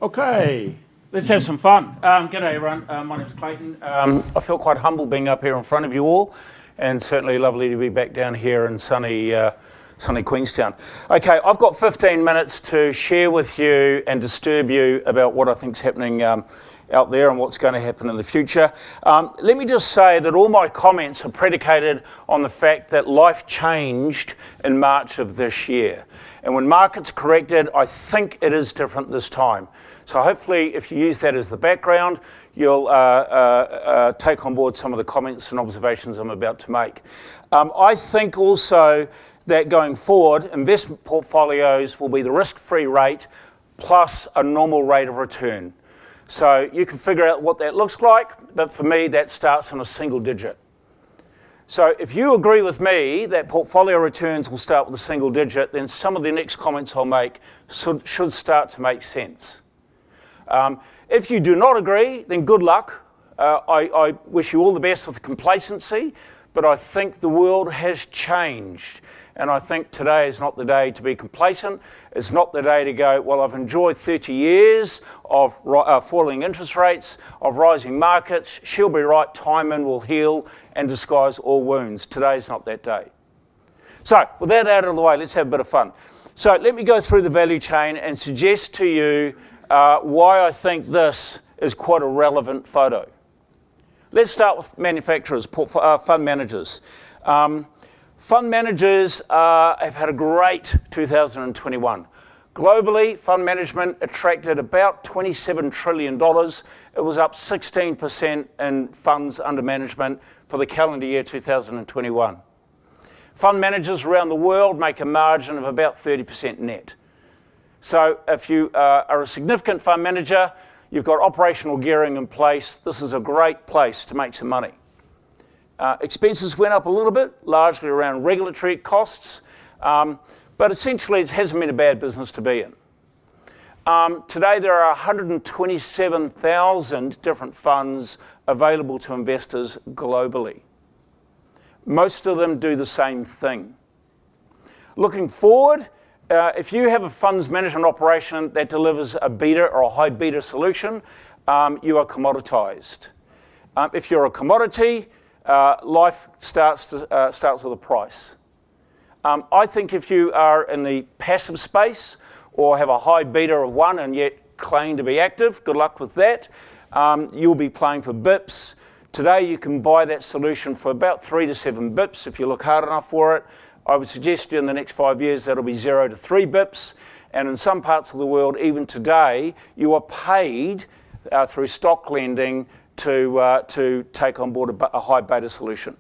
Okay, let's have some fun. G'day everyone, my name's Clayton. I feel quite humble being up here in front of you all, and certainly lovely to be back down here in sunny Queenstown. Okay, I've got 15 minutes to share with you and disturb you about what I think's happening out there and what's going to happen in the future. Let me just say that all my comments are predicated on the fact that life changed in March of this year. And when markets corrected, I think it is different this time. So hopefully, if you use that as the background, you'll take on board some of the comments and observations I'm about to make. I think also that going forward, investment portfolios will be the risk-free rate plus a normal rate of return. So you can figure out what that looks like, but for me, that starts on a single digit. So if you agree with me that portfolio returns will start with a single digit, then some of the next comments I'll make should start to make sense. If you do not agree, then good luck. I wish you all the best with complacency, but I think the world has changed. And I think today is not the day to be complacent. It's not the day to go, well, I've enjoyed 30 years of falling interest rates, of rising markets. She'll be right, time will heal and disguise all wounds. Today's not that day. So with that out of the way, let's have a bit of fun. So let me go through the value chain and suggest to you why I think this is quite a relevant photo. Let's start with manufacturers, fund managers. Fund managers have had a great 2021. Globally, fund management attracted about $27 trillion. It was up 16% in funds under management for the calendar year 2021. Fund managers around the world make a margin of about 30% net. So if you are a significant fund manager, you've got operational gearing in place, this is a great place to make some money. Expenses went up a little bit, largely around regulatory costs, but essentially it hasn't been a bad business to be in. Today there are 127,000 different funds available to investors globally. Most of them do the same thing. Looking forward, if you have a funds management operation that delivers a beta or a high beta solution, you are commoditized. If you're a commodity, life starts with a price. I think if you are in the passive space or have a high beta of 1 and yet claim to be active, good luck with that. You'll be playing for bips. Today you can buy that solution for about 3 to 7 bips if you look hard enough for it. I would suggest in the next 5 years that'll be 0 to 3 bips. And in some parts of the world, even today, you are paid through stock lending to take on board a high beta solution.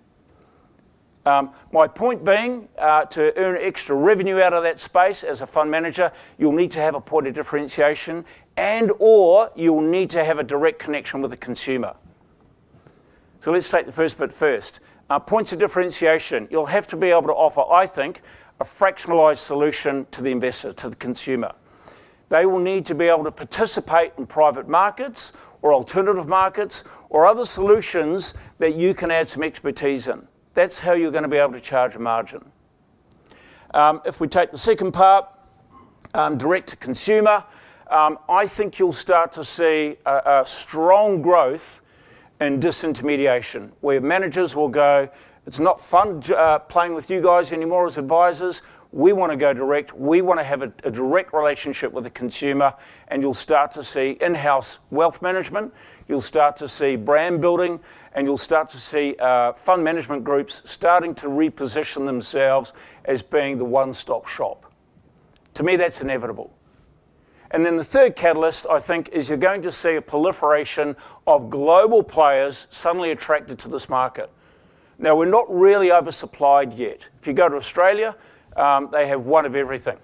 My point being, to earn extra revenue out of that space as a fund manager, you'll need to have a point of differentiation or you'll need to have a direct connection with the consumer. So let's take the first bit first. Points of differentiation. You'll have to be able to offer, I think, a fractionalized solution to the investor, to the consumer. They will need to be able to participate in private markets or alternative markets or other solutions that you can add some expertise in. That's how you're going to be able to charge a margin. If we take the second part, direct to consumer, I think you'll start to see a strong growth in disintermediation, where managers will go, it's not fun playing with you guys anymore as advisors. We want to go direct. We want to have a direct relationship with the consumer, and you'll start to see in-house wealth management. You'll start to see brand building, and you'll start to see fund management groups starting to reposition themselves as being the one-stop shop. To me, that's inevitable. And then the third catalyst, I think, is you're going to see a proliferation of global players suddenly attracted to this market. Now, we're not really oversupplied yet. If you go to Australia, they have one of everything.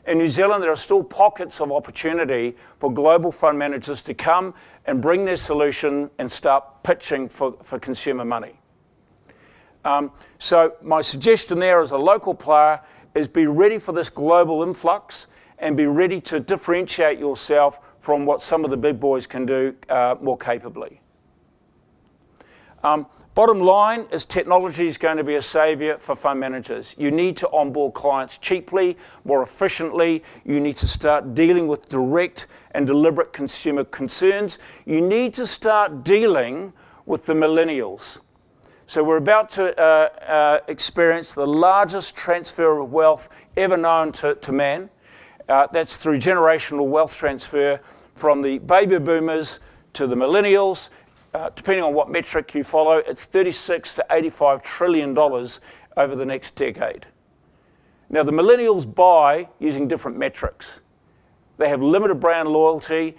In New Zealand, there are still pockets of opportunity for global fund managers to come and bring their solution and start pitching for consumer money. So my suggestion there as a local player is be ready for this global influx and be ready to differentiate yourself from what some of the big boys can do more capably. Bottom line is technology is going to be a savior for fund managers. You need to onboard clients cheaply, more efficiently. You need to start dealing with direct and deliberate consumer concerns. You need to start dealing with the millennials. So we're about to experience the largest transfer of wealth ever known to man. That's through generational wealth transfer from the baby boomers to the millennials. Depending on what metric you follow, it's $36 to $85 trillion over the next decade. Now, the millennials buy using different metrics. They have limited brand loyalty,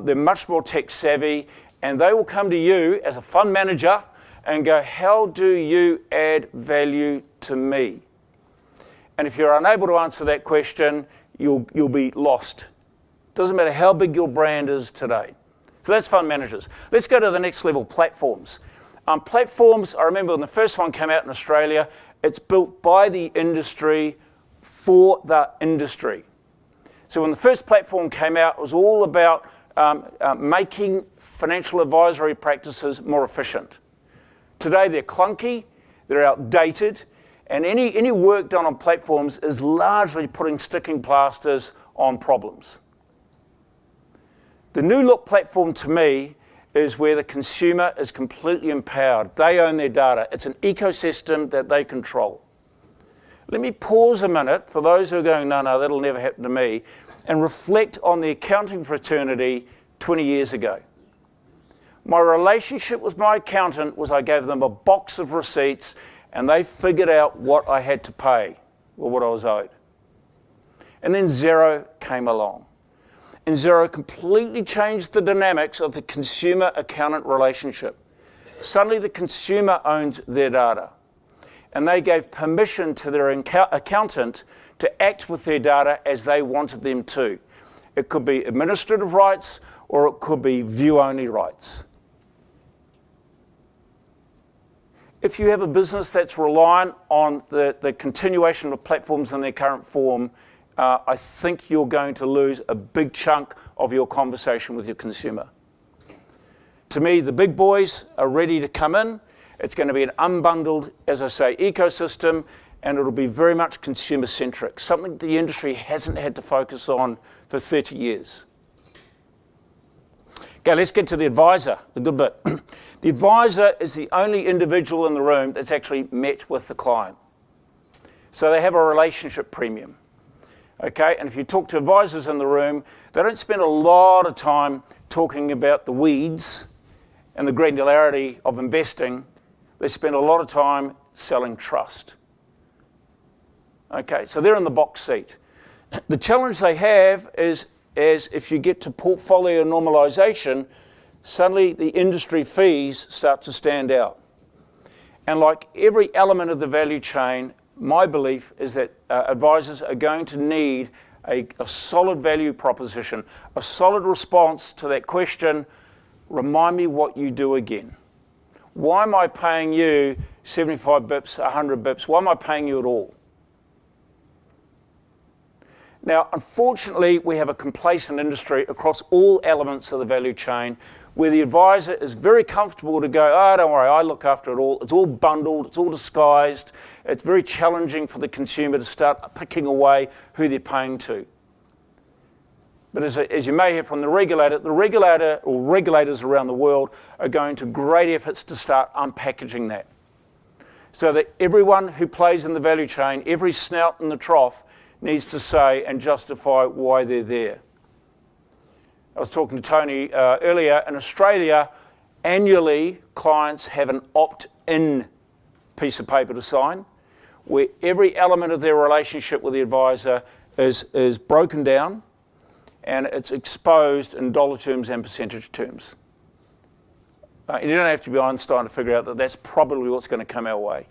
they're much more tech savvy, and they will come to you as a fund manager and go, how do you add value to me? And if you're unable to answer that question, you'll be lost. Doesn't matter how big your brand is today. So that's fund managers. Let's go to the next level, platforms. Platforms, I remember when the first one came out in Australia, it's built by the industry for the industry. So when the first platform came out, it was all about making financial advisory practices more efficient. Today they're clunky, they're outdated, and any work done on platforms is largely putting sticking plasters on problems. The new look platform to me is where the consumer is completely empowered. They own their data. It's an ecosystem that they control. Let me pause a minute for those who are going, no, that'll never happen to me, and reflect on the accounting fraternity 20 years ago. My relationship with my accountant was I gave them a box of receipts and they figured out what I had to pay or what I was owed. And then Xero came along. And Xero completely changed the dynamics of the consumer-accountant relationship. Suddenly the consumer owned their data. And they gave permission to their accountant to act with their data as they wanted them to. It could be administrative rights or it could be view-only rights. If you have a business that's reliant on the continuation of platforms in their current form, I think you're going to lose a big chunk of your conversation with your consumer. To me, the big boys are ready to come in. It's going to be an unbundled, as I say, ecosystem, and it'll be very much consumer-centric, something the industry hasn't had to focus on for 30 years. Okay, let's get to the advisor, the good bit. The advisor is the only individual in the room that's actually met with the client. So they have a relationship premium. Okay, and if you talk to advisors in the room, they don't spend a lot of time talking about the weeds and the granularity of investing. They spend a lot of time selling trust. Okay, so they're in the box seat. The challenge they have is if you get to portfolio normalization, suddenly the industry fees start to stand out. And like every element of the value chain, my belief is that advisors are going to need a solid value proposition, a solid response to that question, remind me what you do again. Why am I paying you 75 bips, 100 bips? Why am I paying you at all? Now, unfortunately, we have a complacent industry across all elements of the value chain where the advisor is very comfortable to go, oh, don't worry, I look after it all. It's all bundled, it's all disguised. It's very challenging for the consumer to start picking away who they're paying to. But as you may hear from the regulator or regulators around the world are going to great efforts to start unpackaging that. So that everyone who plays in the value chain, every snout in the trough, needs to say and justify why they're there. I was talking to Tony earlier. In Australia, annually, clients have an opt-in piece of paper to sign, where every element of their relationship with the advisor is broken down, and it's exposed in dollar terms and percentage terms. You don't have to be Einstein to figure out that that's probably what's going to come our way.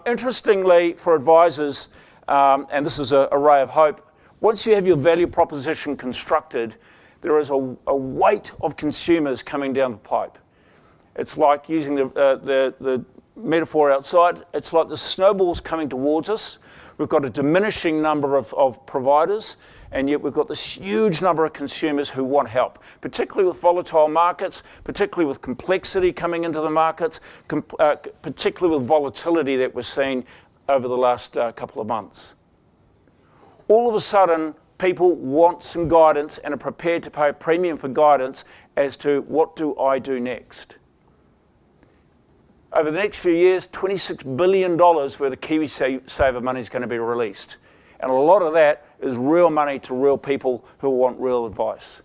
Interestingly, for advisors, and this is a ray of hope, once you have your value proposition constructed, there is a weight of consumers coming down the pipe. It's like using the metaphor outside, it's like the snowball's coming towards us. We've got a diminishing number of providers, and yet we've got this huge number of consumers who want help, particularly with volatile markets, particularly with complexity coming into the markets, particularly with volatility that we're seeing over the last couple of months. All of a sudden, people want some guidance and are prepared to pay a premium for guidance as to what do I do next. Over the next few years, $26 billion worth of KiwiSaver money is going to be released. And a lot of that is real money to real people who want real advice.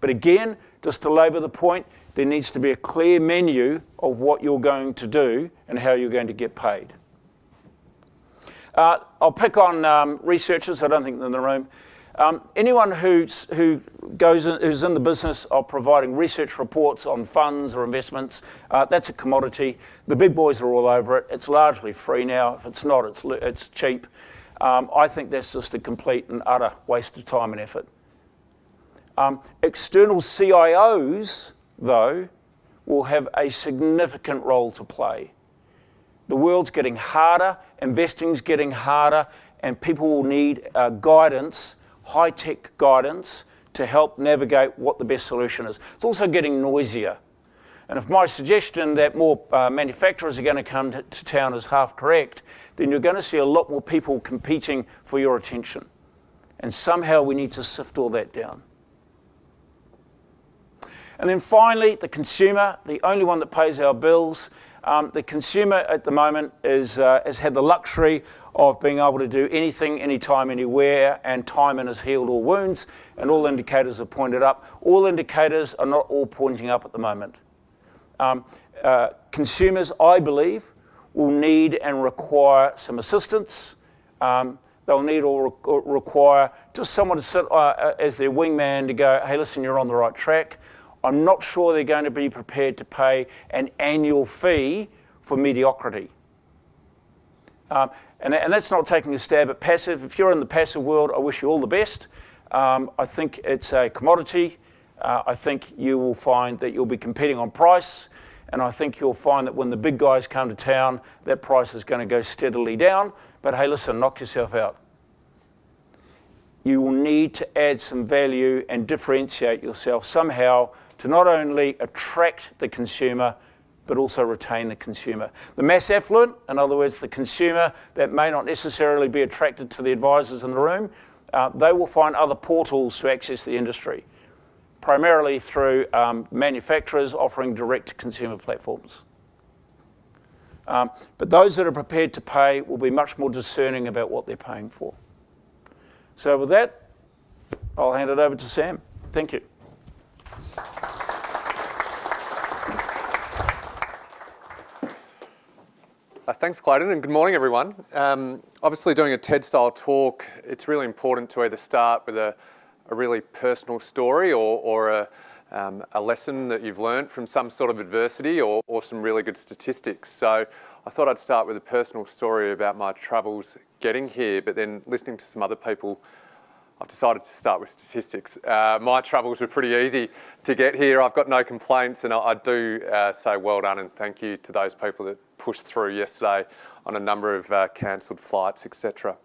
But again, just to labour the point, there needs to be a clear menu of what you're going to do and how you're going to get paid. I'll pick on researchers. I don't think they're in the room. Anyone who's in the business of providing research reports on funds or investments, that's a commodity. The big boys are all over it. It's largely free now. If it's not, it's cheap. I think that's just a complete and utter waste of time and effort. External CIOs, though, will have a significant role to play. The world's getting harder, investing's getting harder, and people will need guidance, high-tech guidance, to help navigate what the best solution is. It's also getting noisier. And if my suggestion that more manufacturers are going to come to town is half correct, then you're going to see a lot more people competing for your attention. And somehow we need to sift all that down. And then finally, the consumer, the only one that pays our bills. The consumer at the moment has had the luxury of being able to do anything, anytime, anywhere, and timing has healed all wounds, and all indicators are pointed up. All indicators are not all pointing up at the moment. Consumers, I believe, will need and require some assistance. They'll need or require just someone to sit as their wingman to go, hey, listen, you're on the right track. I'm not sure they're going to be prepared to pay an annual fee for mediocrity. And that's not taking a stab at passive. If you're in the passive world, I wish you all the best. I think it's a commodity. I think you will find that you'll be competing on price. And I think you'll find that when the big guys come to town, that price is going to go steadily down. But hey, listen, knock yourself out. You will need to add some value and differentiate yourself somehow to not only attract the consumer, but also retain the consumer. The mass affluent, in other words, the consumer that may not necessarily be attracted to the advisors in the room, they will find other portals to access the industry, primarily through manufacturers offering direct-to-consumer platforms. But those that are prepared to pay will be much more discerning about what they're paying for. So with that, I'll hand it over to Sam. Thank you. Thanks, Clayton, and good morning, everyone. Obviously, doing a TED-style talk, it's really important to either start with a really personal story or a lesson that you've learned from some sort of adversity or some really good statistics. So I thought I'd start with a personal story about my travels getting here, but then listening to some other people, I've decided to start with statistics. My travels were pretty easy to get here. I've got no complaints, and I do say well done and thank you to those people that pushed through yesterday on a number of cancelled flights, etc.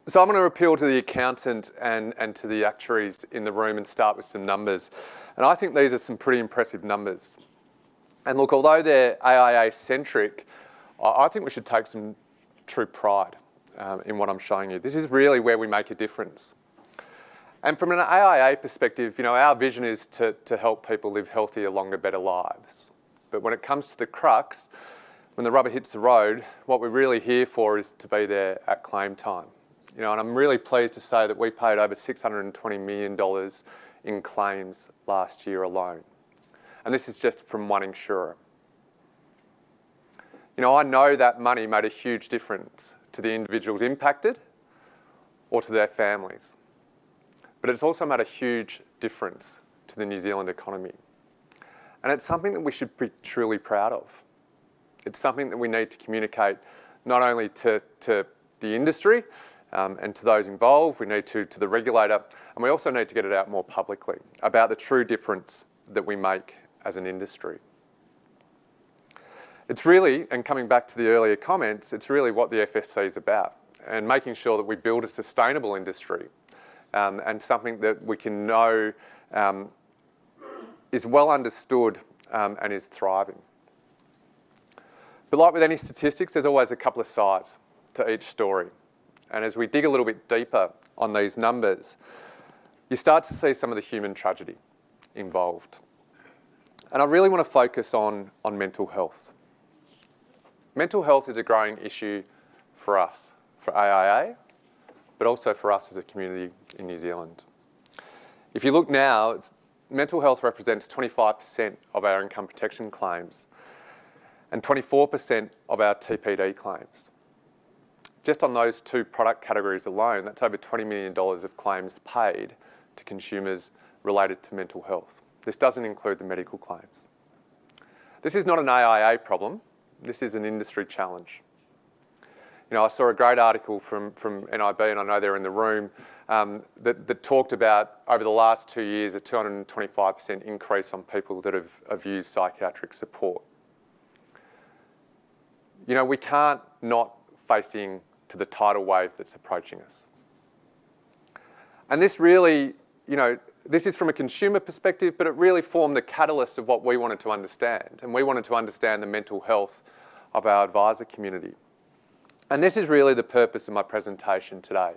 So I'm going to appeal to the accountant and to the actuaries in the room and start with some numbers. And I think these are some pretty impressive numbers. And look, although they're AIA-centric, I think we should take some true pride in what I'm showing you. This is really where we make a difference. And from an AIA perspective, our vision is to help people live healthier, longer, better lives. But when it comes to the crux, when the rubber hits the road, what we're really here for is to be there at claim time. And I'm really pleased to say that we paid over $620 million in claims last year alone. And this is just from one insurer. I know that money made a huge difference to the individuals impacted or to their families. But it's also made a huge difference to the New Zealand economy. And it's something that we should be truly proud of. It's something that we need to communicate not only to the industry and to those involved, we need to the regulator, and we also need to get it out more publicly about the true difference that we make as an industry. It's really, and coming back to the earlier comments, it's really what the FSC is about, and making sure that we build a sustainable industry and something that we can know is well understood and is thriving. But like with any statistics, there's always a couple of sides to each story. And as we dig a little bit deeper on these numbers, you start to see some of the human tragedy involved. And I really want to focus on mental health. Mental health is a growing issue for us, for AIA, but also for us as a community in New Zealand. If you look now, mental health represents 25% of our income protection claims and 24% of our TPD claims. Just on those two product categories alone, that's over $20 million of claims paid to consumers related to mental health. This doesn't include the medical claims. This is not an AIA problem. This is an industry challenge. You know, I saw a great article from NIB, and I know they're in the room, that talked about, over the last 2 years, a 225% increase on people that have used psychiatric support. You know, we can't not face into the tidal wave that's approaching us. And this really, you know, this is from a consumer perspective, but it really formed the catalyst of what we wanted to understand. And we wanted to understand the mental health of our advisor community. And this is really the purpose of my presentation today.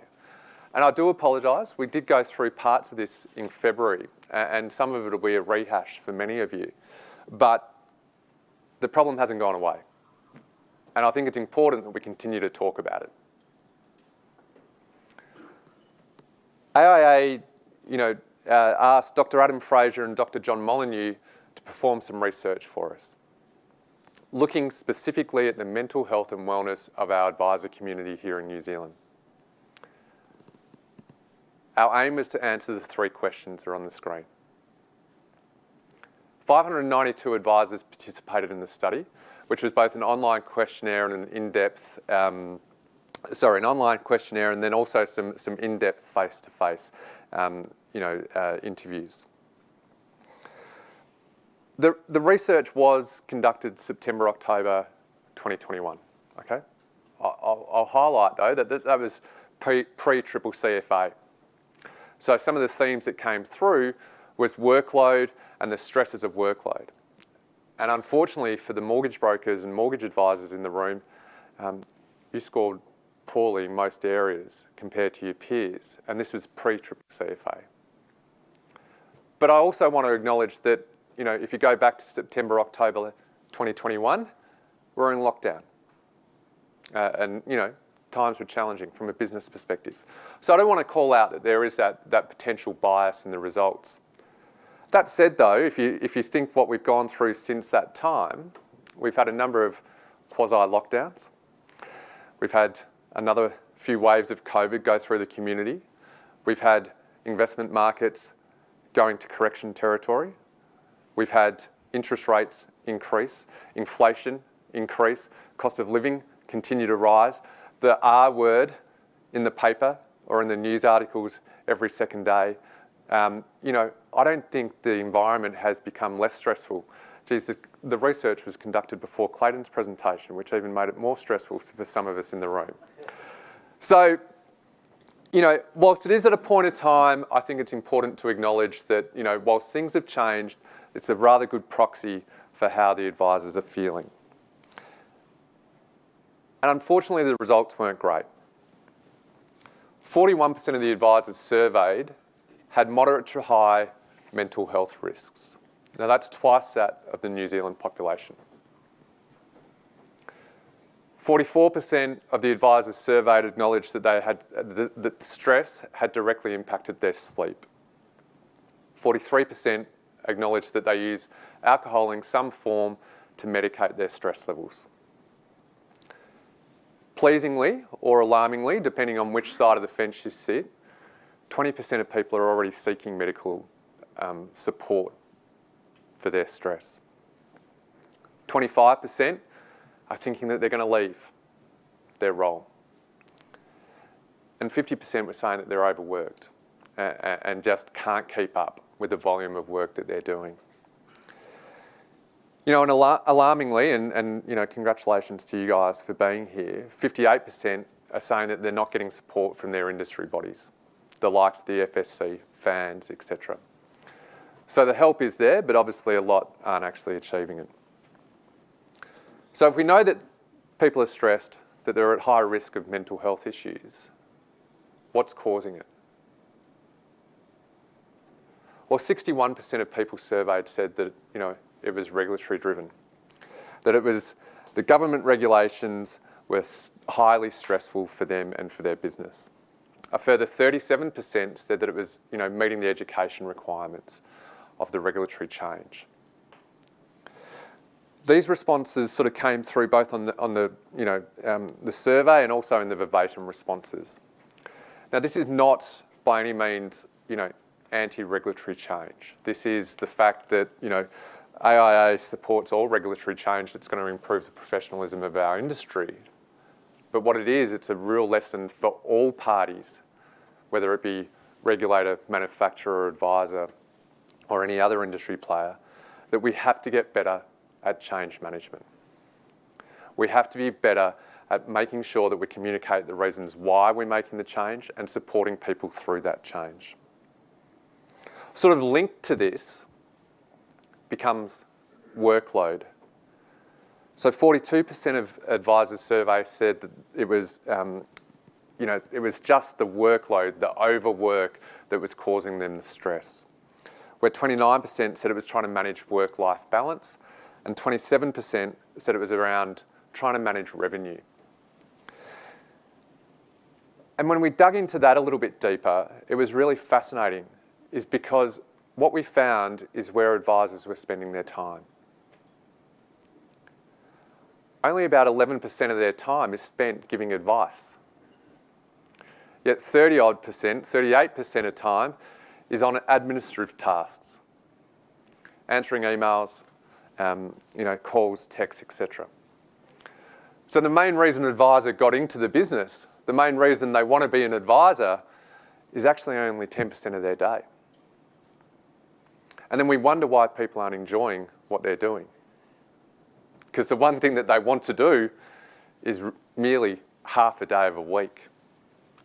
And I do apologise, we did go through parts of this in February, and some of it will be a rehash for many of you. But the problem hasn't gone away. And I think it's important that we continue to talk about it. AIA, you know, asked Dr. Adam Fraser and Dr. John Molyneux to perform some research for us, looking specifically at the mental health and wellness of our advisor community here in New Zealand. Our aim was to answer the 3 questions that are on the screen. 592 advisors participated in the study, which was both an online questionnaire and an in-depth, an online questionnaire and then also some in-depth face-to-face, interviews. The research was conducted September, October 2021, okay? I'll highlight though that was pre-triple CFA. So some of the themes that came through was workload and the stresses of workload. And unfortunately for the mortgage brokers and mortgage advisors in the room, you scored poorly in most areas compared to your peers, and this was pre-triple CFA. But I also want to acknowledge that, you know, if you go back to September, October 2021, we're in lockdown. And, you know, times were challenging from a business perspective. So I don't want to call out that there is that potential bias in the results. That said though, if you think what we've gone through since that time, we've had a number of quasi-lockdowns. We've had another few waves of COVID go through the community. We've had investment markets going to correction territory. We've had interest rates increase, inflation increase, cost of living continue to rise. The R word in the paper or in the news articles every second day. You know, I don't think the environment has become less stressful. Geez, the research was conducted before Clayton's presentation, which even made it more stressful for some of us in the room. So, you know, whilst it is at a point of time, I think it's important to acknowledge that, you know, whilst things have changed, it's a rather good proxy for how the advisors are feeling. And unfortunately, the results weren't great. 41% of the advisors surveyed had moderate to high mental health risks. Now that's twice that of the New Zealand population. 44% of the advisors surveyed acknowledged that that stress had directly impacted their sleep. 43% acknowledged that they use alcohol in some form to medicate their stress levels. Pleasingly or alarmingly, depending on which side of the fence you sit, 20% of people are already seeking medical support for their stress. 25% are thinking that they're going to leave their role. And 50% were saying that they're overworked and just can't keep up with the volume of work that they're doing. You know, and alarmingly, and you know, congratulations to you guys for being here, 58% are saying that they're not getting support from their industry bodies, the likes of the FSC, fans, etc. So the help is there, but obviously a lot aren't actually achieving it. So if we know that people are stressed, that they're at high risk of mental health issues, what's causing it? Well, 61% of people surveyed said that, you know, it was regulatory driven, that it was the government regulations were highly stressful for them and for their business. A further 37% said that it was, you know, meeting the education requirements of the regulatory change. These responses sort of came through both on the the survey and also in the verbatim responses. Now, this is not by any means, you know, anti-regulatory change. This is the fact that, you know, AIA supports all regulatory change that's going to improve the professionalism of our industry. But what it is, it's a real lesson for all parties, whether it be regulator, manufacturer, advisor, or any other industry player, that we have to get better at change management. We have to be better at making sure that we communicate the reasons why we're making the change and supporting people through that change. Sort of linked to this becomes workload. So 42% of advisors surveyed said that it was, it was just the workload, the overwork that was causing them the stress. Where 29% said it was trying to manage work-life balance, and 27% said it was around trying to manage revenue. And when we dug into that a little bit deeper, it was really fascinating, is because what we found is where advisors were spending their time. Only about 11% of their time is spent giving advice. Yet 38% of time is on administrative tasks, answering emails, calls, texts, etc. So the main reason an advisor got into the business, the main reason they want to be an advisor, is actually only 10% of their day. And then we wonder why people aren't enjoying what they're doing. Because the one thing that they want to do is merely half a day of a week,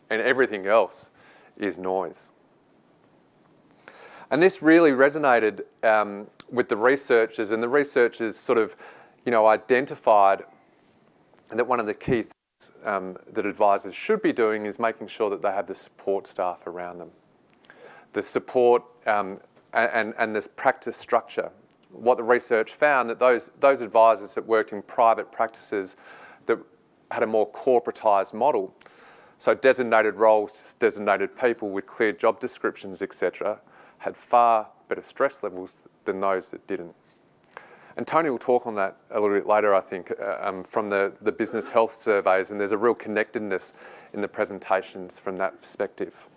and everything else is noise. And this really resonated with the researchers, and the researchers sort of, identified that one of the key things that advisors should be doing is making sure that they have the support staff around them. The support and this practice structure. What the research found, that those advisors that worked in private practices that had a more corporatised model, so designated roles, designated people with clear job descriptions, etc., had far better stress levels than those that didn't. And Tony will talk on that a little bit later, I think, from the business health surveys, and there's a real connectedness in the presentations from that perspective.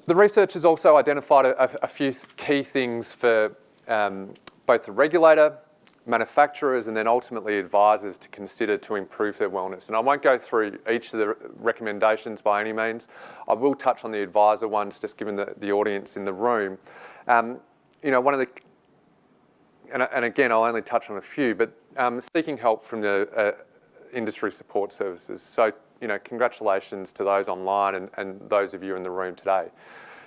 The researchers also identified a few key things for both the regulator, manufacturers, and then ultimately advisors to consider to improve their wellness. And I won't go through each of the recommendations by any means. I will touch on the advisor ones, just given the audience in the room. One of the, and again, I'll only touch on a few, but seeking help from the industry support services. So, congratulations to those online and those of you in the room today.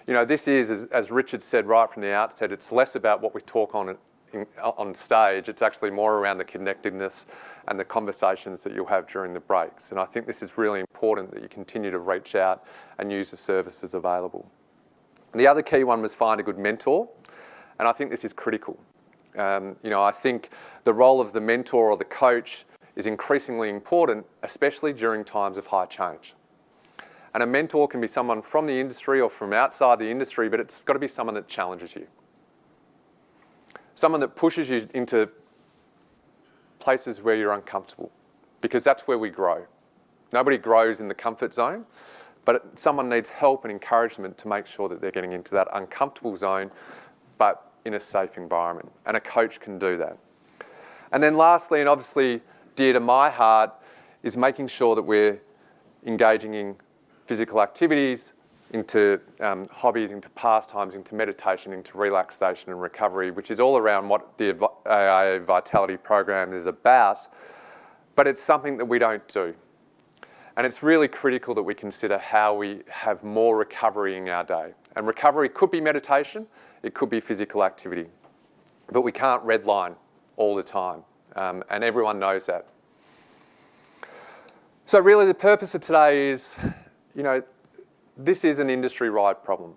This is, as Richard said right from the outset, it's less about what we talk on stage. It's actually more around the connectedness and the conversations that you'll have during the breaks. And I think this is really important, that you continue to reach out and use the services available. The other key one was find a good mentor. And I think this is critical. I think the role of the mentor or the coach is increasingly important, especially during times of high change. And a mentor can be someone from the industry or from outside the industry, but it's got to be someone that challenges you. Someone that pushes you into places where you're uncomfortable, because that's where we grow. Nobody grows in the comfort zone, but someone needs help and encouragement to make sure that they're getting into that uncomfortable zone, but in a safe environment. And a coach can do that. And then lastly, and obviously dear to my heart, is making sure that we're engaging in physical activities, into hobbies, into pastimes, into meditation, into relaxation and recovery, which is all around what the AIA Vitality program is about, but it's something that we don't do. And it's really critical that we consider how we have more recovery in our day. And recovery could be meditation, it could be physical activity, but we can't redline all the time, and everyone knows that. So really the purpose of today is, this is an industry-wide problem.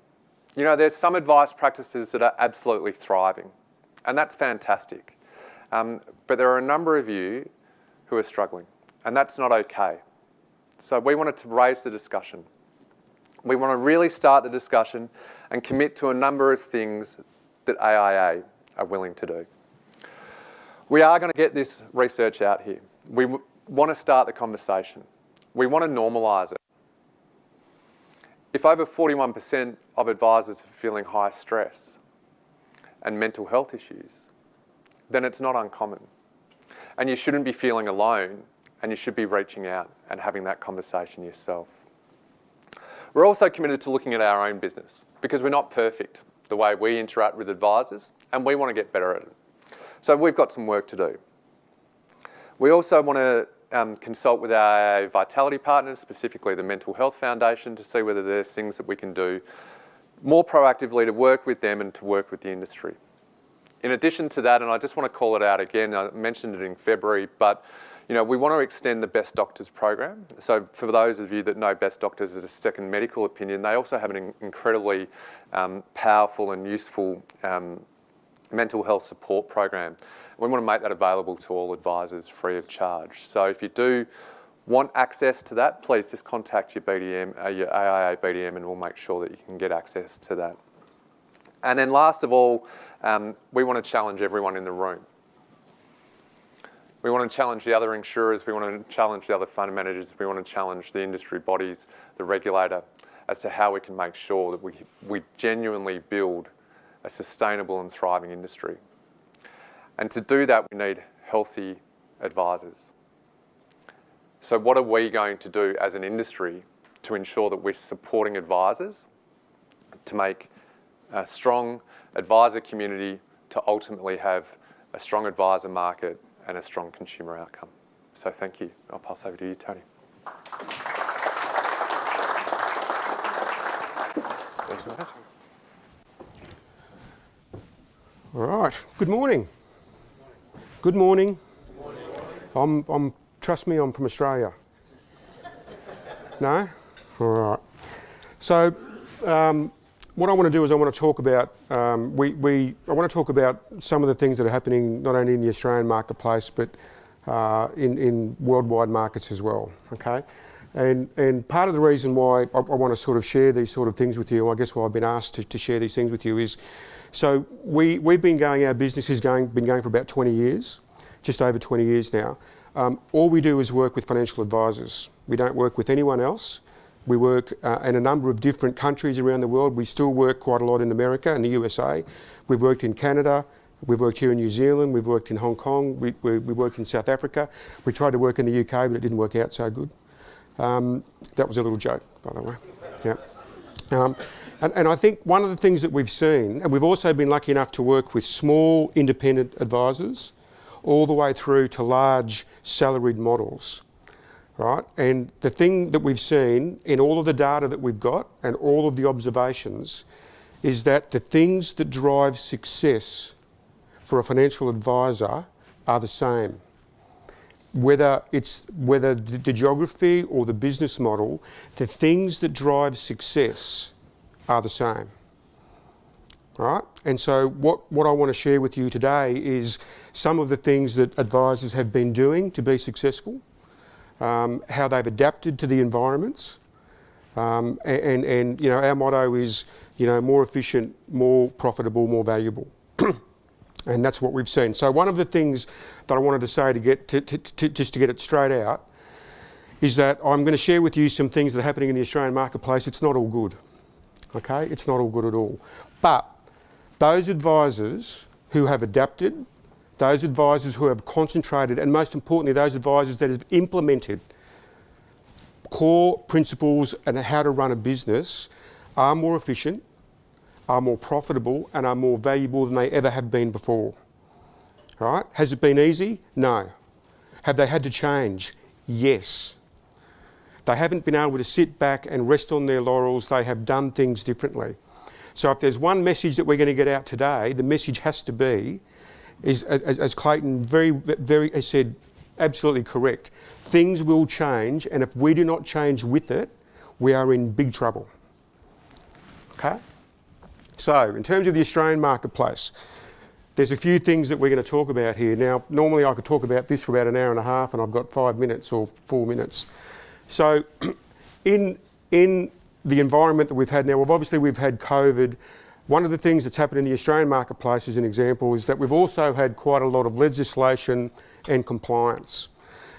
There's some advice practices that are absolutely thriving, and that's fantastic. But there are a number of you who are struggling, and that's not okay. So we wanted to raise the discussion. We want to really start the discussion and commit to a number of things that AIA are willing to do. We are going to get this research out here. We want to start the conversation. We want to normalise it. If over 41% of advisors are feeling high stress and mental health issues, then it's not uncommon. And you shouldn't be feeling alone, and you should be reaching out and having that conversation yourself. We're also committed to looking at our own business because we're not perfect the way we interact with advisors, and we want to get better at it. So we've got some work to do. We also want to consult with our Vitality partners, specifically the Mental Health Foundation, to see whether there's things that we can do more proactively to work with them and to work with the industry. In addition to that, and I just want to call it out again, I mentioned it in February, but we want to extend the Best Doctors program. So for those of you that know Best Doctors as a second medical opinion, they also have an incredibly powerful and useful mental health support program. We want to make that available to all advisors free of charge. So if you do want access to that, please just contact your BDM, your AIA BDM, and we'll make sure that you can get access to that. And then last of all, we want to challenge everyone in the room. We want to challenge the other insurers, we want to challenge the other fund managers, we want to challenge the industry bodies, the regulator, as to how we can make sure that we genuinely build a sustainable and thriving industry. And to do that, we need healthy advisors. So what are we going to do as an industry to ensure that we're supporting advisors to make a strong advisor community to ultimately have a strong advisor market and a strong consumer outcome? So thank you. I'll pass over to you, Tony. Thanks very much. All right. Good morning. Good morning. Trust me, I'm from Australia. No? All right. So, what I want to do is I want to talk about I want to talk about some of the things that are happening not only in the Australian marketplace but in worldwide markets as well. Okay. And part of the reason why I want to sort of share these sort of things with you, I guess why I've been asked to share these things with you is, so we've been going, our business has been going for about 20 years, just over 20 years now. All we do is work with financial advisors. We don't work with anyone else. We work in a number of different countries around the world. We still work quite a lot in America and the USA. We've worked in Canada. We've worked here in New Zealand. We've worked in Hong Kong. We work in South Africa. We tried to work in the UK, but it didn't work out so good. That was a little joke, by the way. Yeah. And I think one of the things that we've seen, and we've also been lucky enough to work with small independent advisors all the way through to large salaried models, right? And the thing that we've seen in all of the data that we've got and all of the observations is that the things that drive success for a financial advisor are the same. Whether the geography or the business model, the things that drive success are the same, right? And so what I want to share with you today is some of the things that advisors have been doing to be successful, how they've adapted to the environments, and our motto is more efficient, more profitable, more valuable. And that's what we've seen. So one of the things that I wanted to say just to get it straight out is that I'm going to share with you some things that are happening in the Australian marketplace. It's not all good, okay? It's not all good at all. But those advisors who have adapted, those advisors who have concentrated, and most importantly, those advisors that have implemented core principles and how to run a business, are more efficient, are more profitable, and are more valuable than they ever have been before. Right? Has it been easy? No. Have they had to change? Yes. They haven't been able to sit back and rest on their laurels. They have done things differently. So if there's one message that we're going to get out today, the message has to be, is, as Clayton has said, absolutely correct. Things will change, and if we do not change with it, we are in big trouble. Okay? So, in terms of the Australian marketplace, there's a few things that we're going to talk about here. Now, normally I could talk about this for about an hour and a half, and I've got 5 minutes or 4 minutes. So, in the environment that we've had now, obviously we've had COVID. One of the things that's happened in the Australian marketplace, as an example, is that we've also had quite a lot of legislation and compliance.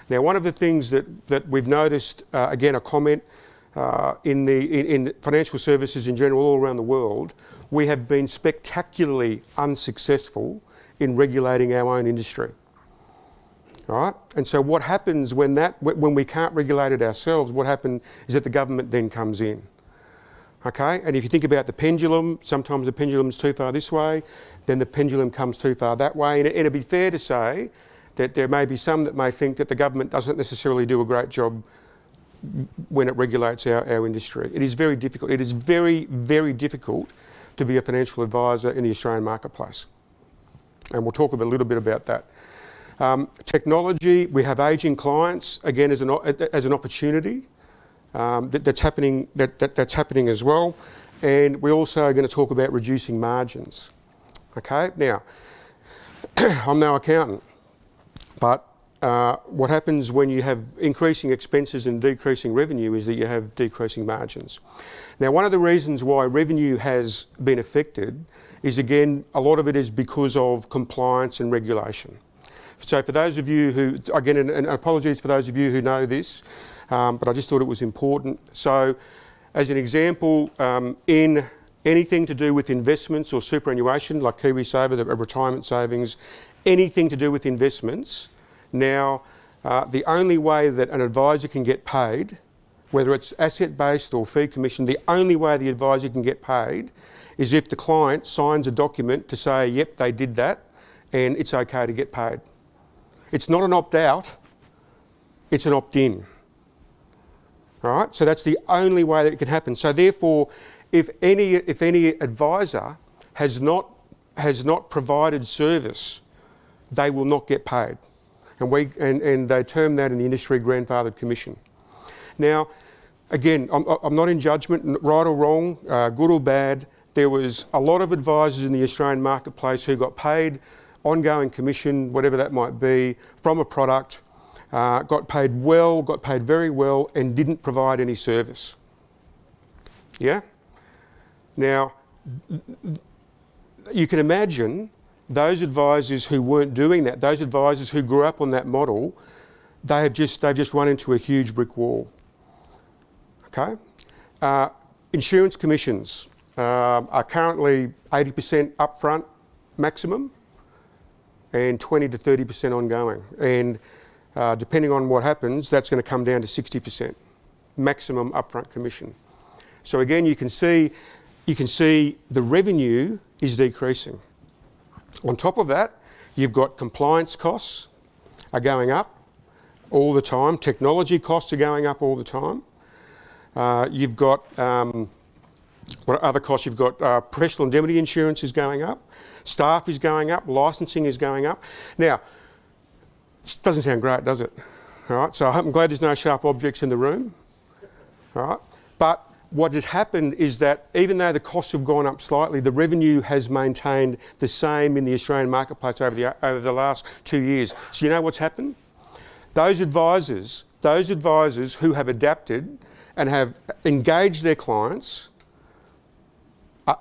Now, one of the things that we've noticed, again, a comment in financial services in general all around the world, we have been spectacularly unsuccessful in regulating our own industry. All right? And so what happens when we can't regulate it ourselves, what happens is that the government then comes in. Okay? And if you think about the pendulum, sometimes the pendulum's too far this way, then the pendulum comes too far that way. And it'd be fair to say that there may be some that may think that the government doesn't necessarily do a great job when it regulates our industry. It is very difficult. It is very, very difficult to be a financial advisor in the Australian marketplace. And we'll talk a little bit about that. Technology, we have ageing clients, again, as an opportunity that's happening as well. And we're also going to talk about reducing margins. Okay, now, I'm no accountant, but what happens when you have increasing expenses and decreasing revenue is that you have decreasing margins. Now, one of the reasons why revenue has been affected is, again, a lot of it is because of compliance and regulation. So for those of you who, again, and apologies for those of you who know this, but I just thought it was important. So as an example, in anything to do with investments or superannuation, like KiwiSaver, the retirement savings, anything to do with investments, now the only way that an advisor can get paid, whether it's asset-based or fee commission, the only way the advisor can get paid is if the client signs a document to say, yep, they did that, and it's okay to get paid. It's not an opt-out, it's an opt-in. All right, so that's the only way that it can happen. So therefore, if any advisor has not provided service, they will not get paid. And they term that in the industry grandfathered commission. Now, again, I'm not in judgment, right or wrong, good or bad. There was a lot of advisors in the Australian marketplace who got paid ongoing commission, whatever that might be, from a product, got paid well, got paid very well, and didn't provide any service. Yeah? Now, you can imagine those advisors who weren't doing that, those advisors who grew up on that model, they've just run into a huge brick wall. Okay? Insurance commissions are currently 80% upfront maximum and 20 to 30% ongoing. And depending on what happens, that's going to come down to 60% maximum upfront commission. So again, you can see the revenue is decreasing. On top of that, you've got compliance costs are going up all the time. Technology costs are going up all the time. You've got, what other costs? You've got professional indemnity insurance is going up. Staff is going up. Licensing is going up. Now, it doesn't sound great, does it? All right, so I'm glad there's no sharp objects in the room. All right, but what has happened is that even though the costs have gone up slightly, the revenue has maintained the same in the Australian marketplace over the last 2 years. So you know what's happened? Those advisors who have adapted and have engaged their clients, they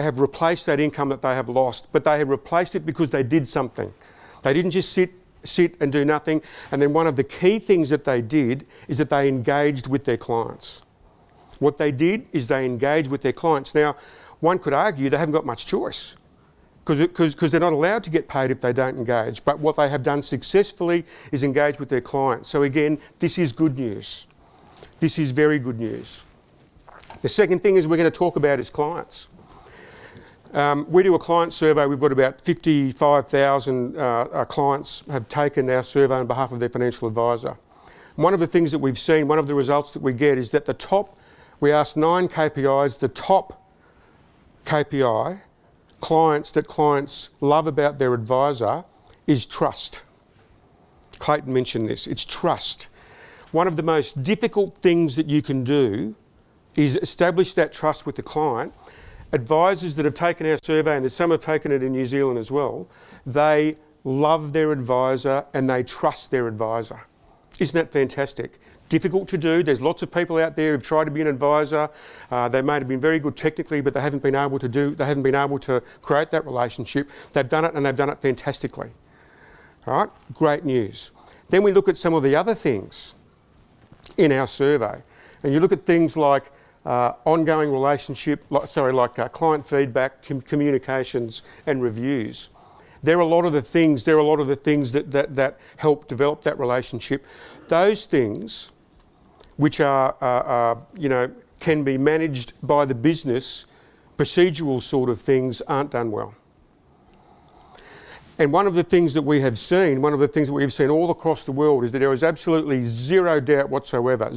have replaced that income that they have lost, but they have replaced it because they did something. They didn't just sit and do nothing. And then one of the key things that they did is that they engaged with their clients. What they did is they engaged with their clients. Now, one could argue they haven't got much choice because they're not allowed to get paid if they don't engage. But what they have done successfully is engage with their clients. So again, this is good news. This is very good news. The second thing is we're going to talk about is clients. We do a client survey. We've got about 55,000 clients have taken our survey on behalf of their financial advisor. One of the things that we've seen, one of the results that we get is that we asked 9 KPIs, the top KPI that clients love about their advisor is trust. Clayton mentioned this, it's trust. One of the most difficult things that you can do is establish that trust with the client. Advisors that have taken our survey, and there's some have taken it in New Zealand as well, they love their advisor and they trust their advisor. Isn't that fantastic? Difficult to do. There's lots of people out there who've tried to be an advisor. They may have been very good technically, but they haven't been able to create that relationship. They've done it and they've done it fantastically. All right, great news. Then we look at some of the other things in our survey, and you look at things like ongoing relationship, client feedback, communications, and reviews. There are a lot of the things that help develop that relationship. Those things, which are can be managed by the business, procedural sort of things aren't done well. And one of the things that we have seen all across the world is that there is absolutely zero doubt whatsoever,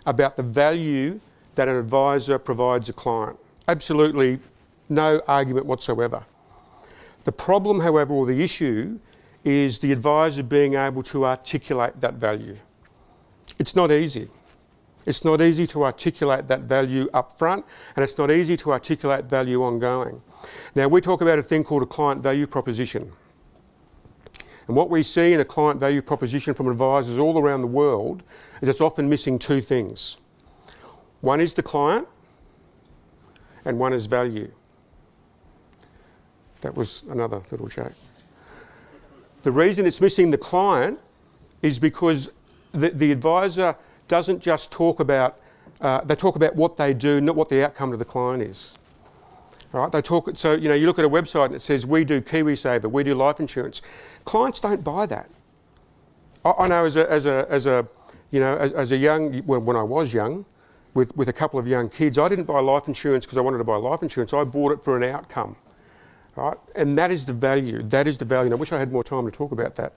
about the value that an advisor provides a client. Absolutely no argument whatsoever. The problem, however, or the issue, is the advisor being able to articulate that value. It's not easy. It's not easy to articulate that value up front, and it's not easy to articulate value ongoing. Now, we talk about a thing called a client value proposition. And what we see in a client value proposition from advisors all around the world is it's often missing 2 things. One is the client, and one is value. That was another little joke. The reason it's missing the client is because the advisor doesn't just talk about, they talk about what they do, not what the outcome to the client is. All right, so you look at a website and it says, we do KiwiSaver, we do life insurance. Clients don't buy that. I know when I was young, with a couple of young kids, I didn't buy life insurance because I wanted to buy life insurance. I bought it for an outcome. Right? And that is the value. That is the value. And I wish I had more time to talk about that.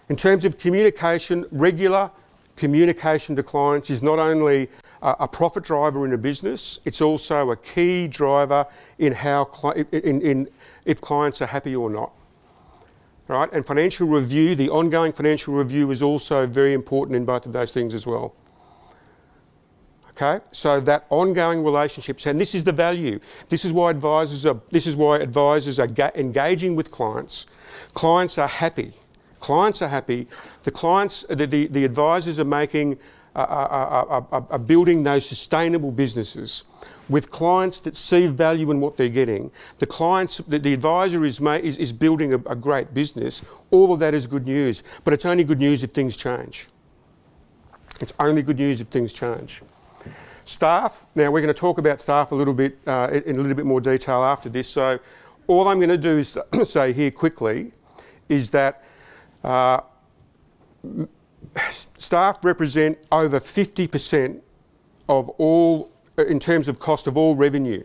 In terms of communication, regular communication to clients is not only a profit driver in a business, it's also a key driver in if clients are happy or not. Right? And financial review, the ongoing financial review, is also very important in both of those things as well. Okay, so that ongoing relationships, and this is the value. This is why advisors are engaging with clients. Clients are happy. Clients are happy. The advisors are building those sustainable businesses with clients that see value in what they're getting. The advisor is building a great business. All of that is good news, but it's only good news if things change. It's only good news if things change. Staff. Now we're going to talk about staff a little bit in a little bit more detail after this. So all I'm going to do is say here quickly is that staff represent over 50% of all, in terms of cost of all revenue.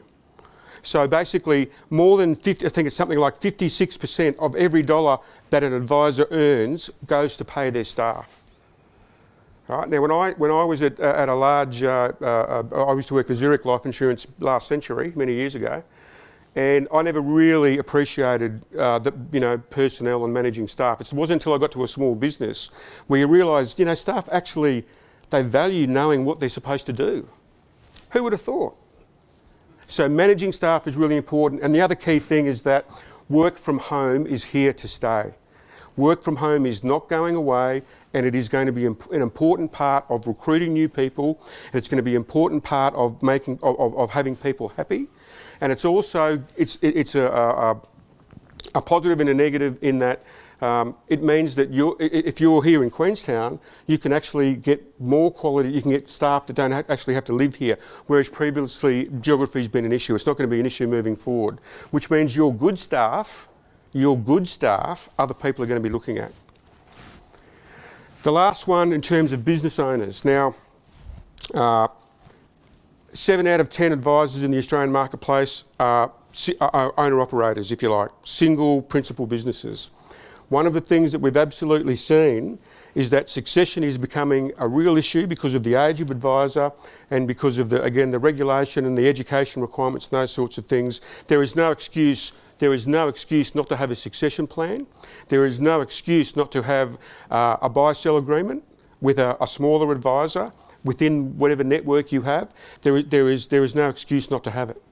So basically more than 50, I think it's something like 56% of every dollar that an advisor earns goes to pay their staff. Right. Now, when I was at a large, I used to work for Zurich Life Insurance last century, many years ago, and I never really appreciated personnel and managing staff. It wasn't until I got to a small business where you realise, staff actually, they value knowing what they're supposed to do. Who would have thought? So managing staff is really important, and the other key thing is that work from home is here to stay. Work from home is not going away, and it is going to be an important part of recruiting new people. It's going to be an important part of of having people happy, and it's also it's a positive and a negative in that it means that if you're here in Queenstown, you can actually get more quality. You can get staff that don't actually have to live here, whereas previously geography's been an issue. It's not going to be an issue moving forward, which means your good staff, other people are going to be looking at. The last one in terms of business owners. Now, 7 out of 10 advisors in the Australian marketplace are owner-operators, if you like, single principal businesses. One of the things that we've absolutely seen is that succession is becoming a real issue because of the age of advisor and because of the regulation and the education requirements and those sorts of things. There is no excuse not to have a succession plan. There is no excuse not to have a buy-sell agreement with a smaller advisor within whatever network you have. There is no excuse not to have it.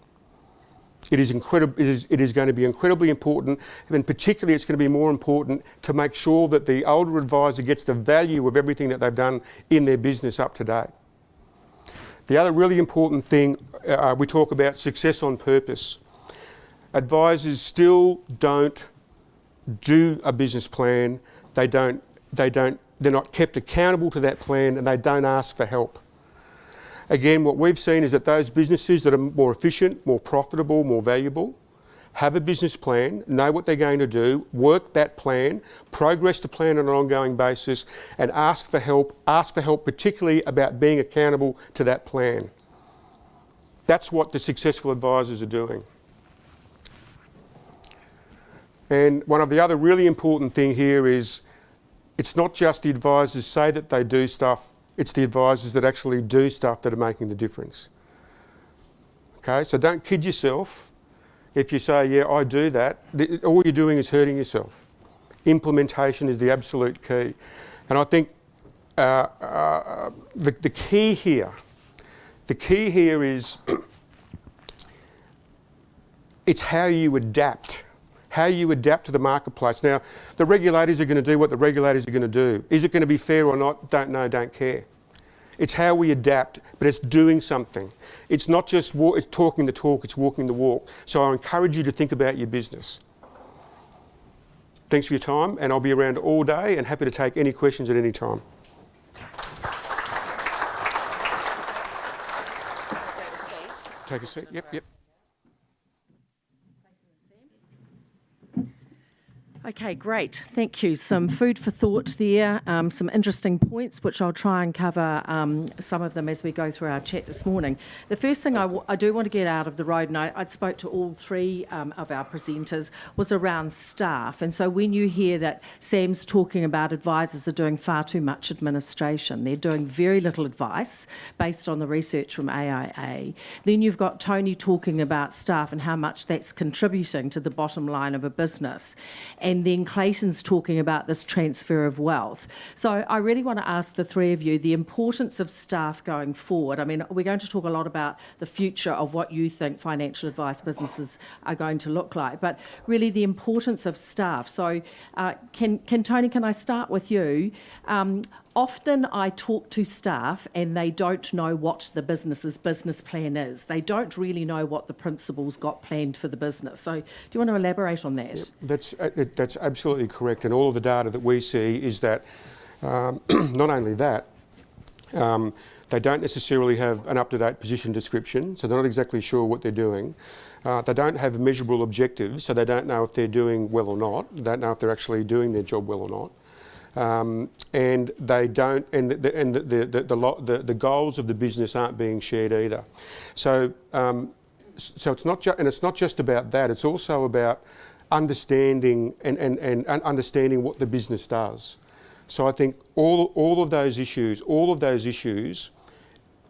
It is going to be incredibly important, and particularly it's going to be more important to make sure that the older advisor gets the value of everything that they've done in their business up to date. The other really important thing, we talk about success on purpose. Advisors still don't do a business plan. They're not kept accountable to that plan, and they don't ask for help. Again, what we've seen is that those businesses that are more efficient, more profitable, more valuable, have a business plan, know what they're going to do, work that plan, progress the plan on an ongoing basis, and ask for help particularly about being accountable to that plan. That's what the successful advisors are doing. And one of the other really important thing here is it's not just the advisors say that they do stuff, it's the advisors that actually do stuff that are making the difference. Okay, so don't kid yourself if you say, yeah, I do that. All you're doing is hurting yourself. Implementation is the absolute key. And I think the key here is it's how you adapt. How you adapt to the marketplace. Now, the regulators are going to do what the regulators are going to do. Is it going to be fair or not? Don't know, don't care. It's how we adapt, but it's doing something. It's not just it's talking the talk, it's walking the walk. So I encourage you to think about your business. Thanks for your time, and I'll be around all day and happy to take any questions at any time. Take a seat. Yep. Okay, great. Thank you. Some food for thought there, some interesting points, which I'll try and cover some of them as we go through our chat this morning. The first thing I do want to get out of the road, and I spoke to all three of our presenters, was around staff. And so when you hear that Sam's talking about advisors are doing far too much administration, they're doing very little advice based on the research from AIA. Then you've got Tony talking about staff and how much that's contributing to the bottom line of a business. And then Clayton's talking about this transfer of wealth. So I really want to ask the three of you the importance of staff going forward. I mean, we're going to talk a lot about the future of what you think financial advice businesses are going to look like, but really the importance of staff. So Tony, can I start with you? Often I talk to staff and they don't know what the business's business plan is. They don't really know what the principal's got planned for the business. So do you want to elaborate on that? That's absolutely correct. And all of the data that we see is that not only that, they don't necessarily have an up-to-date position description, so they're not exactly sure what they're doing. They don't have measurable objectives, so they don't know if they're doing well or not. They don't know if they're actually doing their job well or not. And they don't, and the goals of the business aren't being shared either. So it's not just about that. It's also about understanding and understanding what the business does. So I think all of those issues,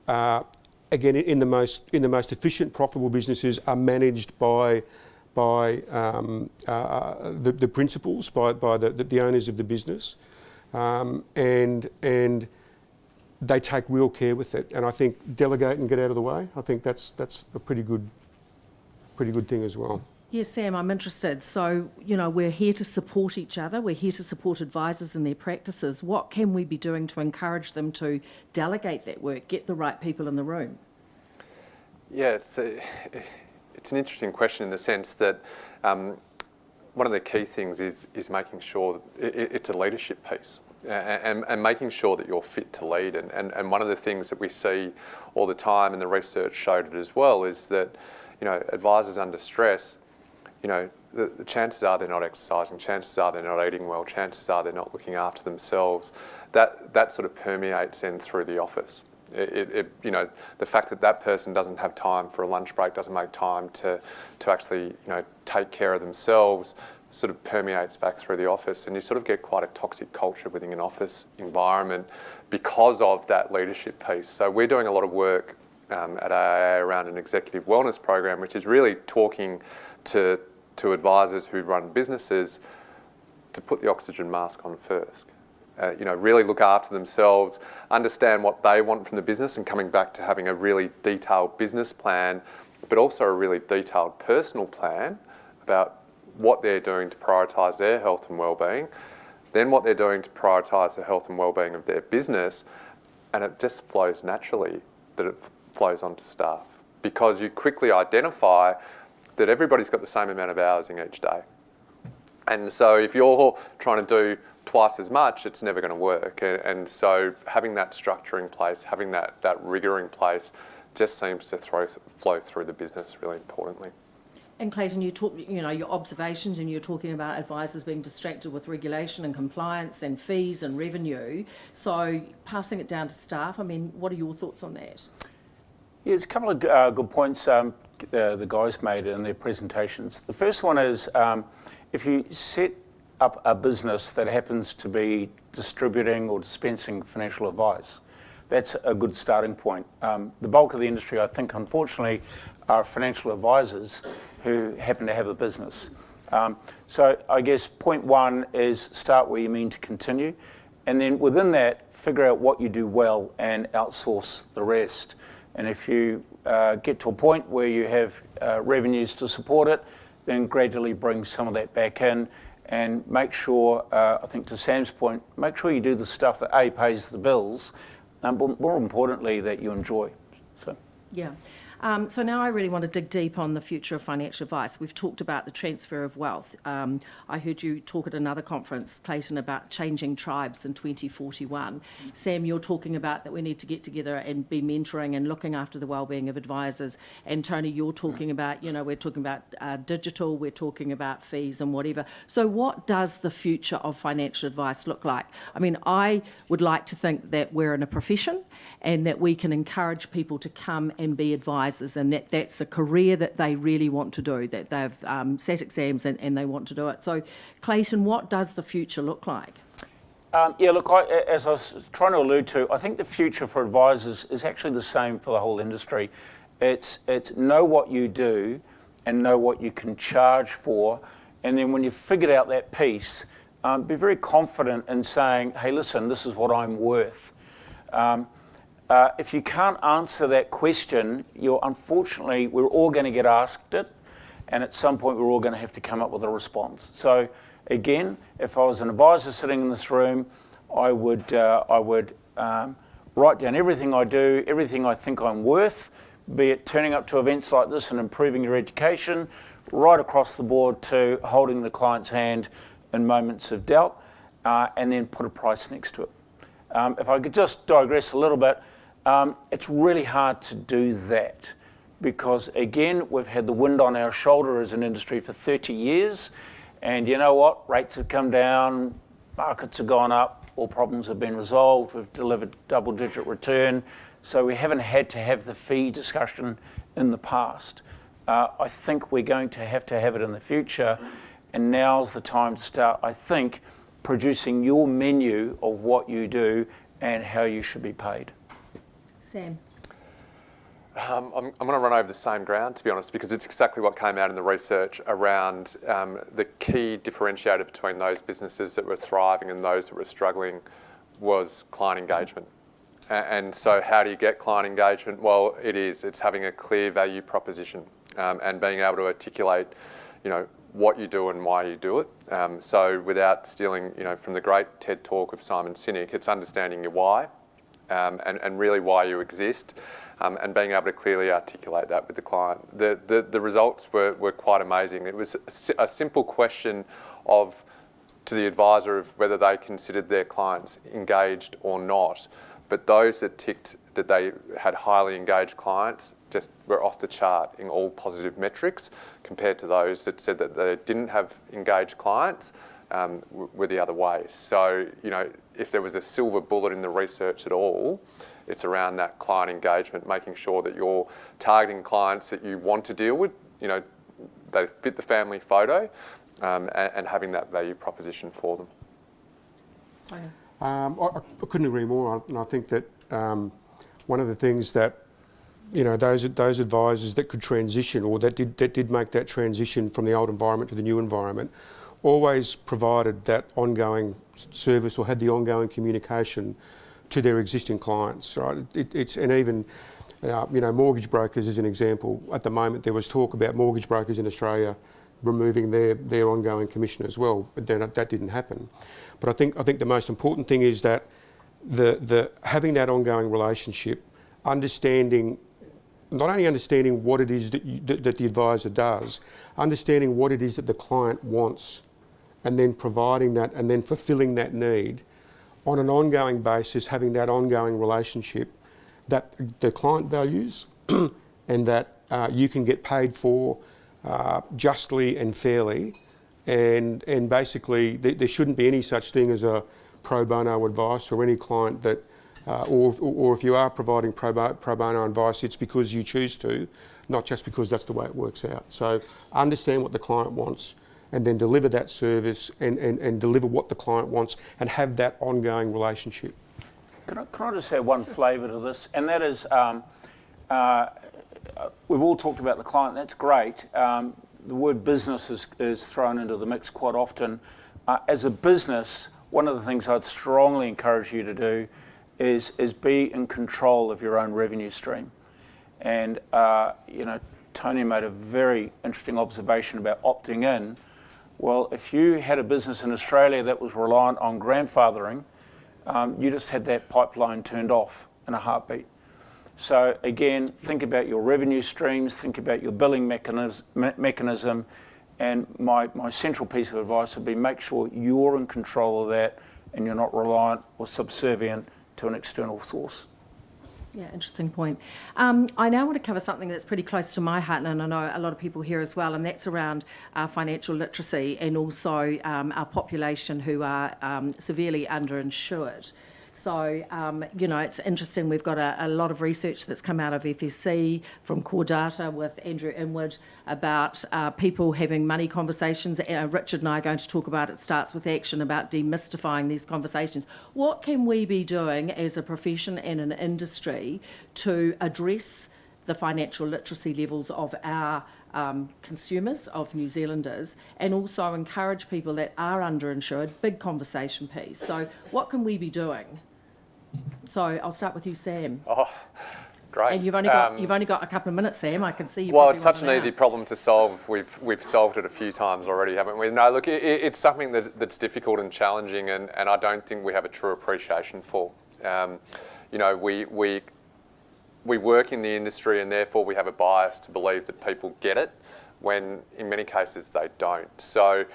again in the most efficient, profitable businesses are managed by the principals, by the owners of the business, and they take real care with it. And I think delegate and get out of the way. I think that's a pretty good thing as well. Yes, Sam, I'm interested. So, we're here to support each other. We're here to support advisors in their practices. What can we be doing to encourage them to delegate that work, get the right people in the room? Yeah, it's an interesting question in the sense that one of the key things is making sure that it's a leadership piece and making sure that you're fit to lead. And one of the things that we see all the time, and the research showed it as well, is that advisors under stress, the chances are they're not exercising, chances are they're not eating well, chances are they're not looking after themselves. That sort of permeates in through the office. The fact that that person doesn't have time for a lunch break, doesn't make time to actually, take care of themselves, sort of permeates back through the office, and you sort of get quite a toxic culture within an office environment because of that leadership piece. So we're doing a lot of work at AIA around an executive wellness program, which is really talking to advisors who run businesses to put the oxygen mask on first. Really look after themselves, understand what they want from the business, and coming back to having a really detailed business plan, but also a really detailed personal plan about what they're doing to prioritise their health and wellbeing, then what they're doing to prioritise the health and wellbeing of their business, and it just flows naturally that it flows onto staff, because you quickly identify that everybody's got the same amount of hours in each day. And so if you're trying to do twice as much, it's never going to work. And so having that structure in place, having that rigour in place, just seems to flow through the business really importantly. And Clayton, you talk, your observations, and you're talking about advisors being distracted with regulation and compliance and fees and revenue. So passing it down to staff, what are your thoughts on that? Yeah, there's a couple of good points the guys made in their presentations. The first one is if you set up a business that happens to be distributing or dispensing financial advice, that's a good starting point. The bulk of the industry, I think, unfortunately, are financial advisors who happen to have a business. So I guess point one is start where you mean to continue, and then within that, figure out what you do well and outsource the rest. And if you get to a point where you have revenues to support it, then gradually bring some of that back in, and make sure, I think to Sam's point, make sure you do the stuff that A, pays the bills, but more importantly, that you enjoy. Yeah. So now I really want to dig deep on the future of financial advice. We've talked about the transfer of wealth. I heard you talk at another conference, Clayton, about changing tribes in 2041. Sam, you're talking about that we need to get together and be mentoring and looking after the wellbeing of advisors. And Tony, you're talking about, we're talking about digital, we're talking about fees and whatever. So what does the future of financial advice look like? I would like to think that we're in a profession and that we can encourage people to come and be advisors, and that's a career that they really want to do, that they've sat exams and they want to do it. So, Clayton, what does the future look like? As I was trying to allude to, I think the future for advisors is actually the same for the whole industry. It's know what you do and know what you can charge for, and then when you've figured out that piece, be very confident in saying, hey, listen, this is what I'm worth. If you can't answer that question, unfortunately, we're all going to get asked it, and at some point we're all going to have to come up with a response. So again, if I was an advisor sitting in this room, I would write down everything I do, everything I think I'm worth, be it turning up to events like this and improving your education, right across the board to holding the client's hand in moments of doubt, and then put a price next to it. If I could just digress a little bit, it's really hard to do that because, again, we've had the wind on our shoulder as an industry for 30 years, and you know what? Rates have come down, markets have gone up, all problems have been resolved, we've delivered double-digit return, so we haven't had to have the fee discussion in the past. I think we're going to have it in the future, and now's the time to start, I think, producing your menu of what you do and how you should be paid. Sam. I'm going to run over the same ground, to be honest, because it's exactly what came out in the research around the key differentiator between those businesses that were thriving and those that were struggling was client engagement. And so how do you get client engagement? Well, it's having a clear value proposition and being able to articulate, what you do and why you do it. So without stealing, from the great TED talk of Simon Sinek, it's understanding your why. And really why you exist, and being able to clearly articulate that with the client. The results were quite amazing. It was a simple question to the advisor of whether they considered their clients engaged or not. But those that ticked that they had highly engaged clients just were off the chart in all positive metrics, compared to those that said that they didn't have engaged clients, were the other way. So, if there was a silver bullet in the research at all, It's around that client engagement, making sure that you're targeting clients that you want to deal with, they fit the family photo, and having that value proposition for them. I couldn't agree more, and I think that one of the things that those advisors that could transition, or that did make that transition from the old environment to the new environment, always provided that ongoing service or had the ongoing communication to their existing clients. Right? And even mortgage brokers as an example. At the moment, there was talk about mortgage brokers in Australia removing their ongoing commission as well, but then that didn't happen. But I think the most important thing is that the having that ongoing relationship, not only understanding what it is that the advisor does, understanding what it is that the client wants, and then providing that and then fulfilling that need on an ongoing basis, having that ongoing relationship that the client values and that you can get paid for justly and fairly. And basically, there shouldn't be any such thing as a pro bono advice, or any client that or if you are providing pro bono advice, it's because you choose to, not just because that's the way it works out. So understand what the client wants, and then deliver that service and deliver what the client wants, and have that ongoing relationship. Can I just add one flavour to this? And that is, we've all talked about the client, that's great. The word business is thrown into the mix quite often. As a business, one of the things I'd strongly encourage you to do is be in control of your own revenue stream. And Tony made a very interesting observation about opting in. Well, if you had a business in Australia that was reliant on grandfathering, you just had that pipeline turned off in a heartbeat. So again, think about your revenue streams, think about your billing mechanism, and my central piece of advice would be make sure you're in control of that and you're not reliant or subservient to an external source. Yeah, interesting point. I now want to cover something that's pretty close to my heart, and I know a lot of people here as well, and that's around financial literacy and also our population who are severely underinsured. So, it's interesting. We've got a lot of research that's come out of FSC from Core Data with Andrew Inwood about people having money conversations. Richard and I are going to talk about It Starts With Action, about demystifying these conversations. What can we be doing as a profession and an industry to address the financial literacy levels of our consumers, of New Zealanders, and also encourage people that are underinsured? Big conversation piece. So what can we be doing? So I'll start with you, Sam. Oh, great. And you've only got a couple of minutes, Sam. I can see you. Well, it's such an easy problem to solve. We've solved it a few times already, haven't we? No, look, it's something that's difficult and challenging, and I don't think we have a true appreciation for. We work in the industry, and therefore we have a bias to believe that people get it, when in many cases they don't. So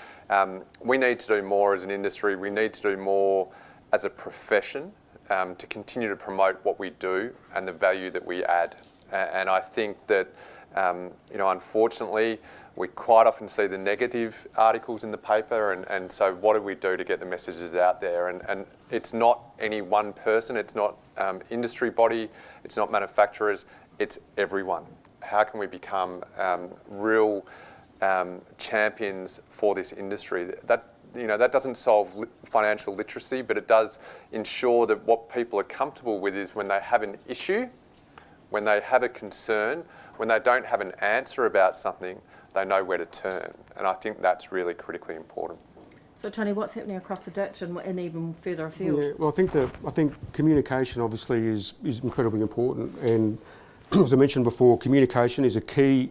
we need to do more as an industry. We need to do more as a profession to continue to promote what we do and the value that we add. And I think that, unfortunately, we quite often see the negative articles in the paper, and so what do we do to get the messages out there? And it's not any one person, it's not industry body, it's not manufacturers, it's everyone. How can we become real champions for this industry? That doesn't solve financial literacy, but it does ensure that what people are comfortable with is when they have an issue, when they have a concern, when they don't have an answer about something, they know where to turn. And I think that's really critically important. So Tony, what's happening across the ditch and even further afield? Yeah, well, I think communication obviously is incredibly important, and as I mentioned before, communication is a key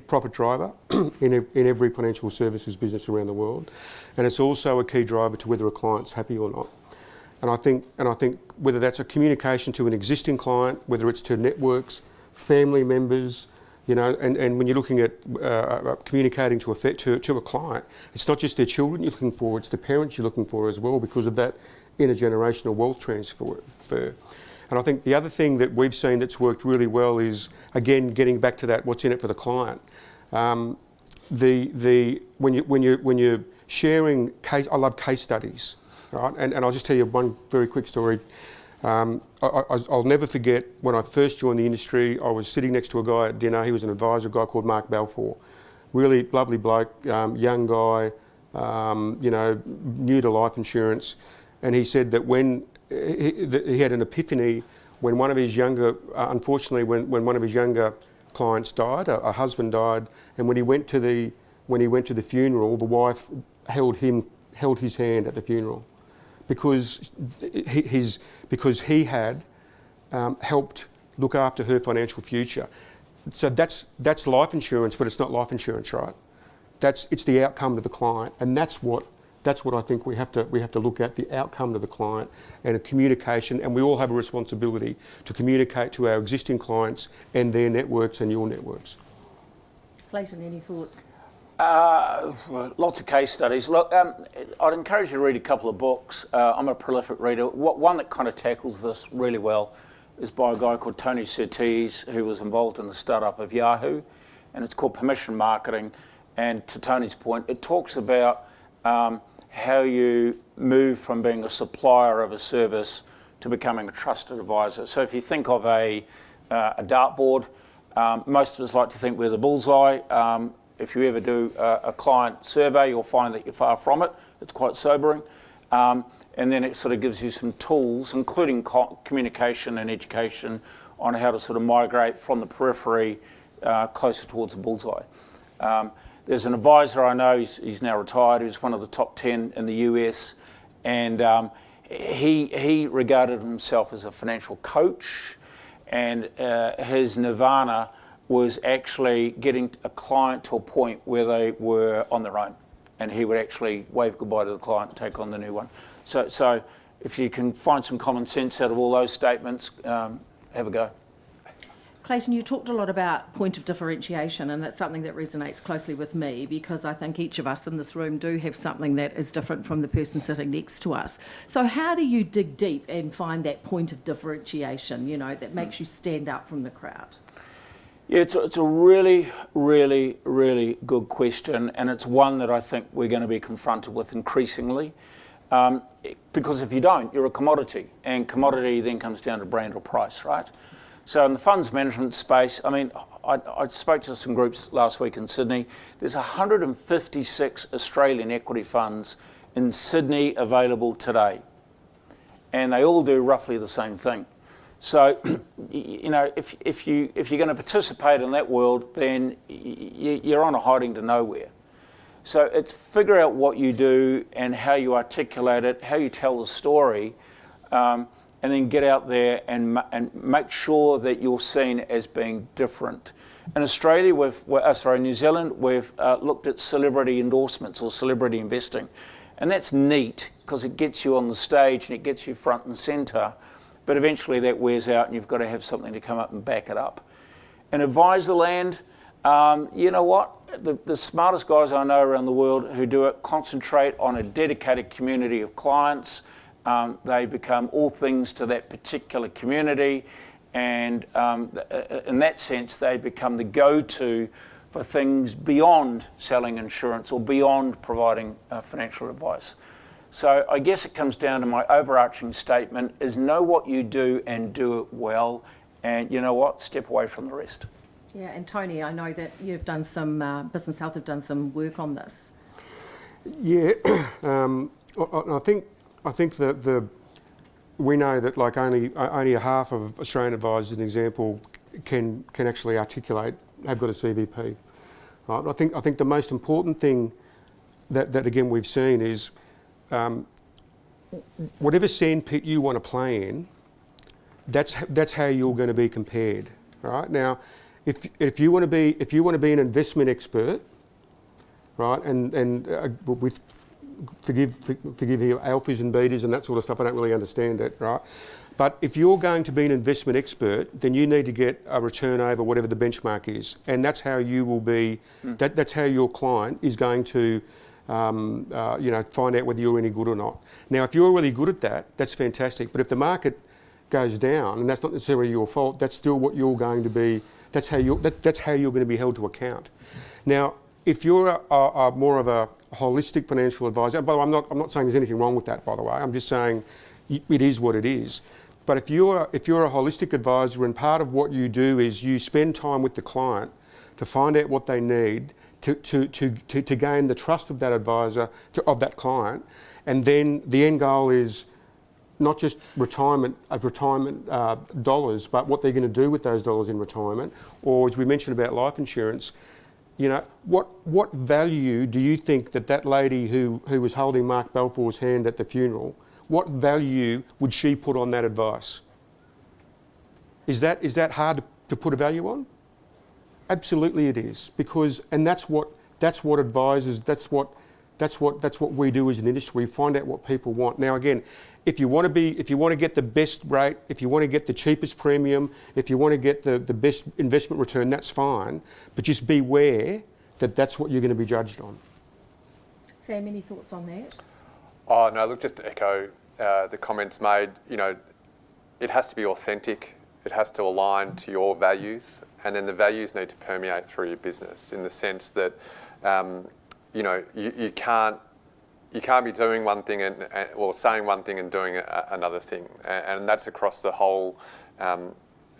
profit driver in every financial services business around the world, and it's also a key driver to whether a client's happy or not. And I think whether that's a communication to an existing client, whether it's to networks, family members, and when you're looking at communicating to a client, it's not just their children you're looking for, it's the parents you're looking for as well, because of that intergenerational wealth transfer. And I think the other thing that we've seen that's worked really well is, again, getting back to that, what's in it for the client. When you're sharing case, I love case studies, right? And I'll just tell you one very quick story. I'll never forget when I first joined the industry, I was sitting next to a guy at dinner. He was an advisor, a guy called Mark Balfour. Really lovely bloke, young guy, new to life insurance. And he said that when he had an epiphany when one of his younger, unfortunately, when one of his younger clients died, a husband died, and when he went to the funeral, the wife held his hand at the funeral, because he had helped look after her financial future. So that's life insurance, but it's not life insurance, right? It's the outcome to the client, and that's what I think we have to look at, the outcome to the client and a communication, and we all have a responsibility to communicate to our existing clients and their networks and your networks. Clayton, any thoughts? Lots of case studies. Look, I'd encourage you to read a couple of books. I'm a prolific reader. One that kind of tackles this really well is by a guy called Tony Surtees, who was involved in the startup of Yahoo, and it's called Permission Marketing. And to Tony's point, it talks about how you move from being a supplier of a service to becoming a trusted advisor. So if you think of a dartboard, most of us like to think we're the bullseye. If you ever do a client survey, you'll find that you're far from it. It's quite sobering. And then it sort of gives you some tools, including communication and education, on how to sort of migrate from the periphery closer towards the bullseye. There's an advisor I know, he's now retired, who's one of the top 10 in the US, and he regarded himself as a financial coach, and his nirvana was actually getting a client to a point where they were on their own, and he would actually wave goodbye to the client and take on the new one. So if you can find some common sense out of all those statements, have a go. Clayton, you talked a lot about point of differentiation, and that's something that resonates closely with me, because I think each of us in this room do have something that is different from the person sitting next to us. So how do you dig deep and find that point of differentiation, that makes you stand out from the crowd? Yeah, it's a really, really, really good question, and it's one that I think we're going to be confronted with increasingly. Because if you don't, you're a commodity, and commodity then comes down to brand or price, right? So in the funds management space, I spoke to some groups last week in Sydney. There's 156 Australian equity funds in Sydney available today, and they all do roughly the same thing. So, if you're going to participate in that world, then you're on a hiding to nowhere. So it's figure out what you do and how you articulate it, how you tell the story, and then get out there and make sure that you're seen as being different. In Australia, New Zealand, we've looked at celebrity endorsements or celebrity investing, and that's neat because it gets you on the stage and it gets you front and centre. But eventually that wears out and you've got to have something to come up and back it up. In advisor land, you know what? The smartest guys I know around the world who do it concentrate on a dedicated community of clients. They become all things to that particular community, and in that sense they become the go-to for things beyond selling insurance or beyond providing financial advice. So I guess it comes down to my overarching statement is know what you do and do it well, and you know what, step away from the rest. Yeah, and Tony, I know that you've done some, Business Health have done some work on this. Yeah, I think that we know that like only a half of Australian advisors, as an example, can actually articulate, have got a CVP. Right? I think the most important thing that again we've seen is whatever sandpit you want to play in, that's how you're going to be compared. Right now, if you want to be an investment expert, right, and with forgive here alphas and betas and that sort of stuff, I don't really understand it, right? But if you're going to be an investment expert, then you need to get a return over whatever the benchmark is, and that's how you will be. That's how your client is going to, find out whether you're any good or not. Now, if you're really good at that, that's fantastic. But if the market goes down, and that's not necessarily your fault, that's still what you're going to be. That's how you're going to be held to account. Now, if you're a more of a holistic financial advisor, but I'm not saying there's anything wrong with that, by the way. I'm just saying it is what it is. But if you're a holistic advisor and part of what you do is you spend time with the client to find out what they need to gain the trust of that advisor, of that client, and then the end goal is not just retirement dollars, but what they're going to do with those dollars in retirement, or as we mentioned about life insurance, you know, what value do you think that lady who was holding Mark Balfour's hand at the funeral, what value would she put on that advice? Is that hard to put a value on? Absolutely it is, because that's what advisors, that's what we do as an industry. We find out what people want. Now again, if you want to get the best rate, if you want to get the cheapest premium, if you want to get the best investment return, that's fine. But just beware that that's what you're going to be judged on. Sam, any thoughts on that? Oh no, look, just to echo the comments made, you know, it has to be authentic. It has to align to your values, and then the values need to permeate through your business in the sense that, you know, you can't be doing one thing or saying one thing and doing another thing, and that's across the whole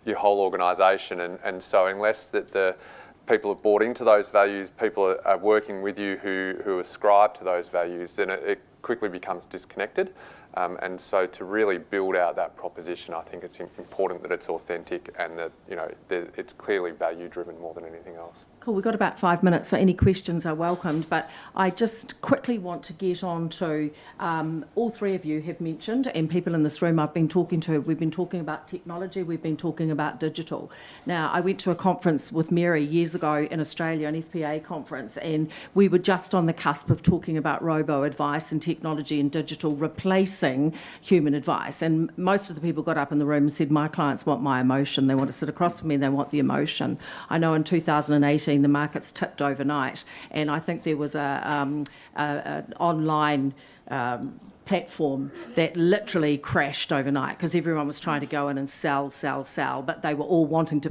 your whole organisation. And so unless the people have bought into those values, people are working with you who ascribe to those values, then it quickly becomes disconnected. And so to really build out that proposition, I think it's important that it's authentic and that, you know, it's clearly value driven more than anything else. Cool, we've got about 5 minutes, so any questions are welcomed, but I just quickly want to get on to, all three of you have mentioned, and people in this room I've been talking to, we've been talking about technology, we've been talking about digital. Now, I went to a conference with Mary years ago in Australia, an FPA conference, and we were just on the cusp of talking about robo-advice and technology and digital replacing human advice. And most of the people got up in the room and said, my clients want my emotion. They want to sit across from me, they want the emotion. I know in 2018 the markets tipped overnight, and I think there was an online platform that literally crashed overnight because everyone was trying to go in and sell, but they were all wanting to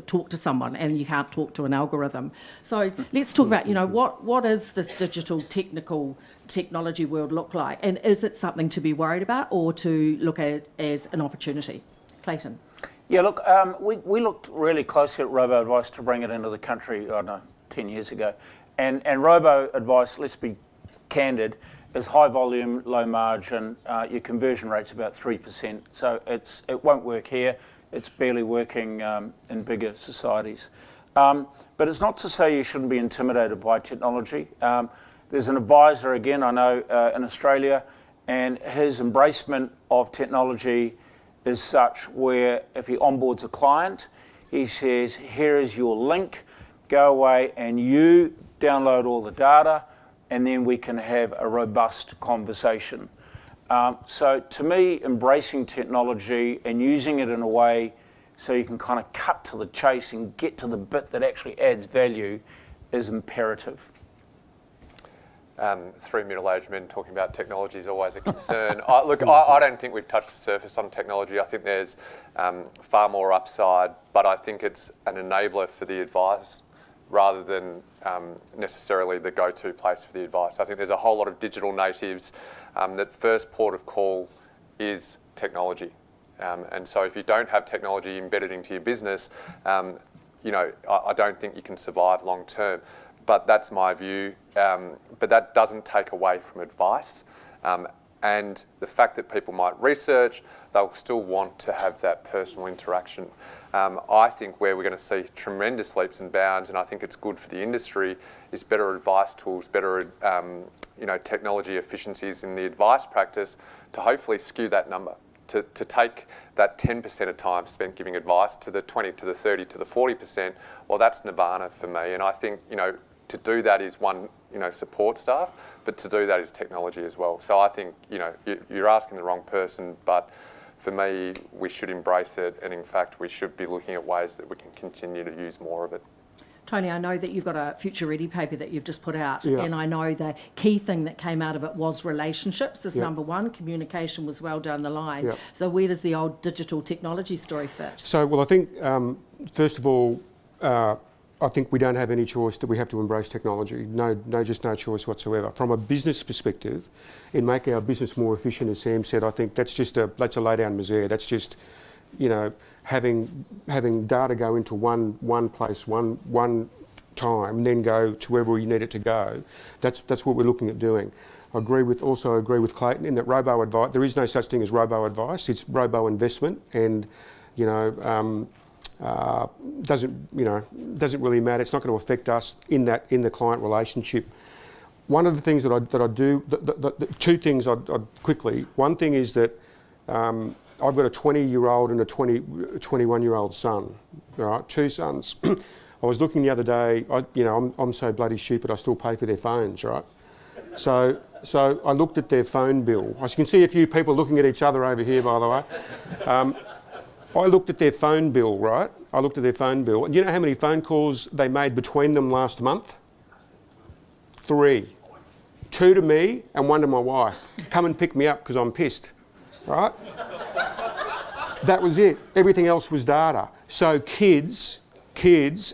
talk to someone, and you can't talk to an algorithm. So let's talk about, you know, what is this digital technology world look like, and is it something to be worried about or to look at it as an opportunity? Clayton. Yeah, look, we looked really closely at robo-advice to bring it into the country, I don't know, 10 years ago. And robo-advice, let's be candid, is high volume, low margin. Your conversion rate's about 3%. So it won't work here. It's barely working in bigger societies. But it's not to say you shouldn't be intimidated by technology. There's an advisor, again, I know in Australia, and his embracement of technology is such where if he onboards a client, he says, here is your link, go away and you download all the data, and then we can have a robust conversation. So to me, embracing technology and using it in a way so you can kind of cut to the chase and get to the bit that actually adds value is imperative. Three middle-aged men talking about technology is always a concern. I don't think we've touched the surface on technology. I think there's far more upside, but I think it's an enabler for the advice rather than necessarily the go-to place for the advice. I think there's a whole lot of digital natives that first port of call is technology. And so if you don't have technology embedded into your business, you know, I don't think you can survive long term. But that's my view. But that doesn't take away from advice. And the fact that people might research, they'll still want to have that personal interaction. I think where we're going to see tremendous leaps and bounds, and I think it's good for the industry, is better advice tools, better you know, technology efficiencies in the advice practice to hopefully skew that number, to take that 10% of time spent giving advice to the 20, to the 30, to the 40%. Well, that's nirvana for me. And I think, you know, to do that is one, you know, support staff, but to do that is technology as well. So I think, you know, you're asking the wrong person, but for me, we should embrace it, and in fact, we should be looking at ways that we can continue to use more of it. Tony, I know that you've got a Future Ready paper that you've just put out, Yeah. and I know the key thing that came out of it was relationships is Yeah. number one. Communication was well down the line. Yeah. So where does the old digital technology story fit? So, well, I think, first of all, I think we don't have any choice, that we have to embrace technology. Just no choice whatsoever. From a business perspective, in making our business more efficient, as Sam said, I think that's a lay down misere. That's just, having data go into one place, one time, then go to wherever you need it to go. That's what we're looking at doing. I agree with Clayton in that robo advice. There is no such thing as robo advice. It's robo investment, and doesn't really matter. It's not going to affect us in the client relationship. One of the things that I do, the two things I'd quickly. One thing is that I've got a 20-year-old and a 21-year-old son. All right, two sons. I was looking the other day. I'm so bloody stupid. I still pay for their phones, right? So I looked at their phone bill. As you can see, a few people looking at each other over here, by the way. I looked at their phone bill, right? And you know how many phone calls they made between them last month? 3. 2 to me and 1 to my wife. Come and pick me up because I'm pissed, right? That was it. Everything else was data. So kids,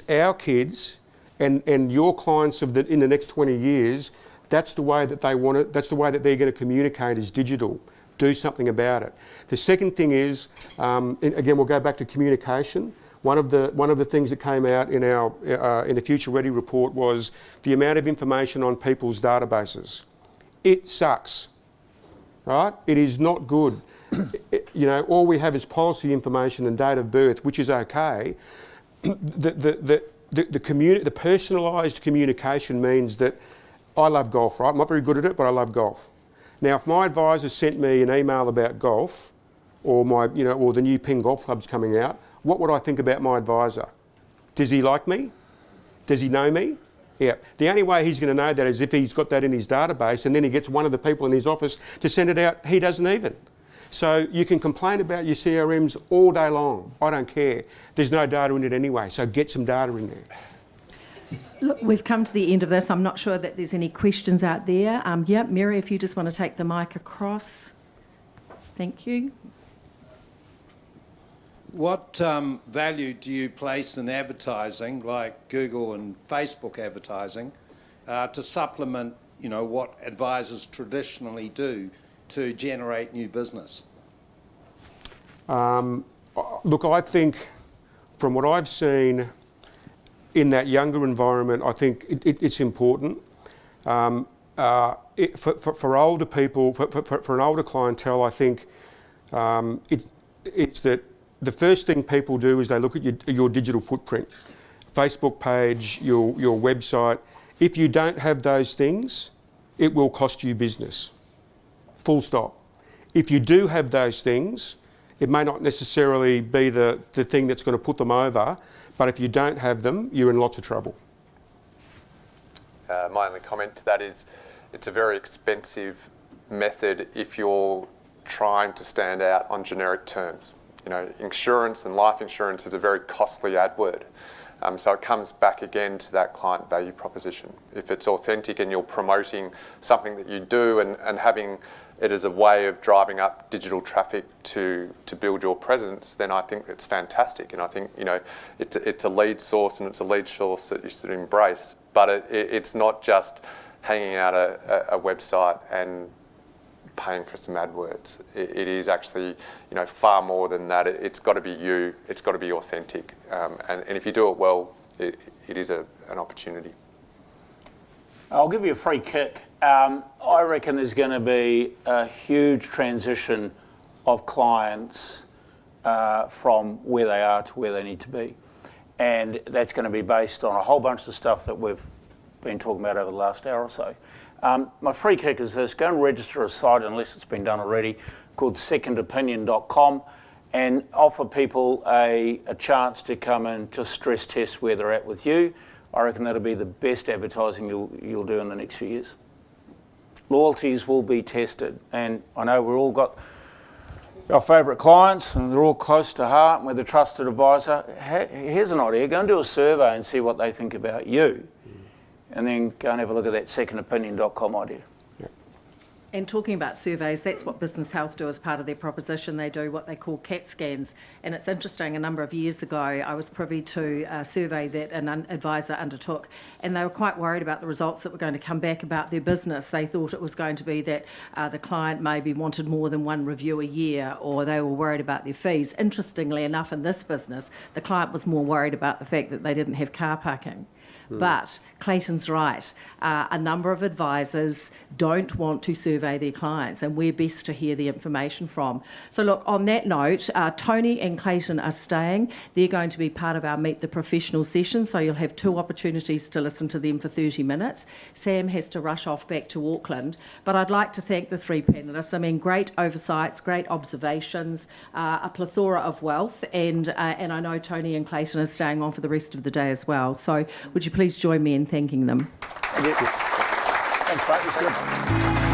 our kids, and your clients in the next 20 years, that's the way that they want it. That's the way that they're going to communicate, is digital. Do something about it. The second thing is, again, we'll go back to communication. One of the things that came out in the Future Ready report was the amount of information on people's databases. It sucks, right? It is not good. All we have is policy information and date of birth, which is okay. The personalised communication means that I love golf, right? I'm not very good at it, but I love golf. Now, if my advisor sent me an email about golf, or or the new Ping Golf Club's coming out, what would I think about my advisor? Does he like me? Does he know me? Yeah. The only way he's going to know that is if he's got that in his database, and then he gets one of the people in his office to send it out. He doesn't even. So you can complain about your CRMs all day long. I don't care. There's no data in it anyway, so get some data in there. Look, we've come to the end of this. I'm not sure that there's any questions out there. Mary, if you just want to take the mic across. Thank you. What value do you place in advertising, like Google and Facebook advertising, to supplement, what advisors traditionally do to generate new business? Look, I think from what I've seen in that younger environment, I think it's important. For older people, for an older clientele, I think it's that the first thing people do is they look at your digital footprint, Facebook page, your website. If you don't have those things, it will cost you business. Full stop. If you do have those things, it may not necessarily be the thing that's going to put them over, but if you don't have them, you're in lots of trouble. My only comment to that is it's a very expensive method if you're trying to stand out on generic terms. Insurance and life insurance is a very costly ad word. So it comes back again to that client value proposition. If it's authentic and you're promoting something that you do and having it as a way of driving up digital traffic to build your presence, then I think it's fantastic. And I think, it's a lead source, and it's a lead source that you should embrace. But it's not just hanging out a website and paying for some AdWords. It is actually, far more than that. It's got to be you. It's got to be authentic. And if you do it well, it is an opportunity. I'll give you a free kick. I reckon there's going to be a huge transition of clients from where they are to where they need to be. And that's going to be based on a whole bunch of stuff that we've been talking about over the last hour or so. My free kick is this: go and register a site, unless it's been done already, called secondopinion.com, and offer people a chance to come and just stress test where they're at with you. I reckon that'll be the best advertising you'll do in the next few years. Loyalties will be tested, and I know we've all got our favourite clients and they're all close to heart and we're the trusted advisor. Here's an idea: go and do a survey and see what they think about you, and then go and have a look at that secondopinion.com idea. And talking about surveys, that's what Business Health do as part of their proposition. They do what they call CAT scans. And it's interesting, a number of years ago, I was privy to a survey that an advisor undertook, and they were quite worried about the results that were going to come back about their business. They thought it was going to be that the client maybe wanted more than one review a year, or they were worried about their fees. Interestingly enough, in this business, the client was more worried about the fact that they didn't have car parking. But Clayton's right. A number of advisors don't want to survey their clients, and we're best to hear the information from. So look, on that note, Tony and Clayton are staying. They're going to be part of our Meet the Professional session, so you'll have 2 opportunities to listen to them for 30 minutes. Sam has to rush off back to Auckland, but I'd like to thank the 3 panellists. I mean, great oversights, great observations, a plethora of wealth, and I know Tony and Clayton are staying on for the rest of the day as well. So would you please join me in thanking them? Thanks, mate. It was good.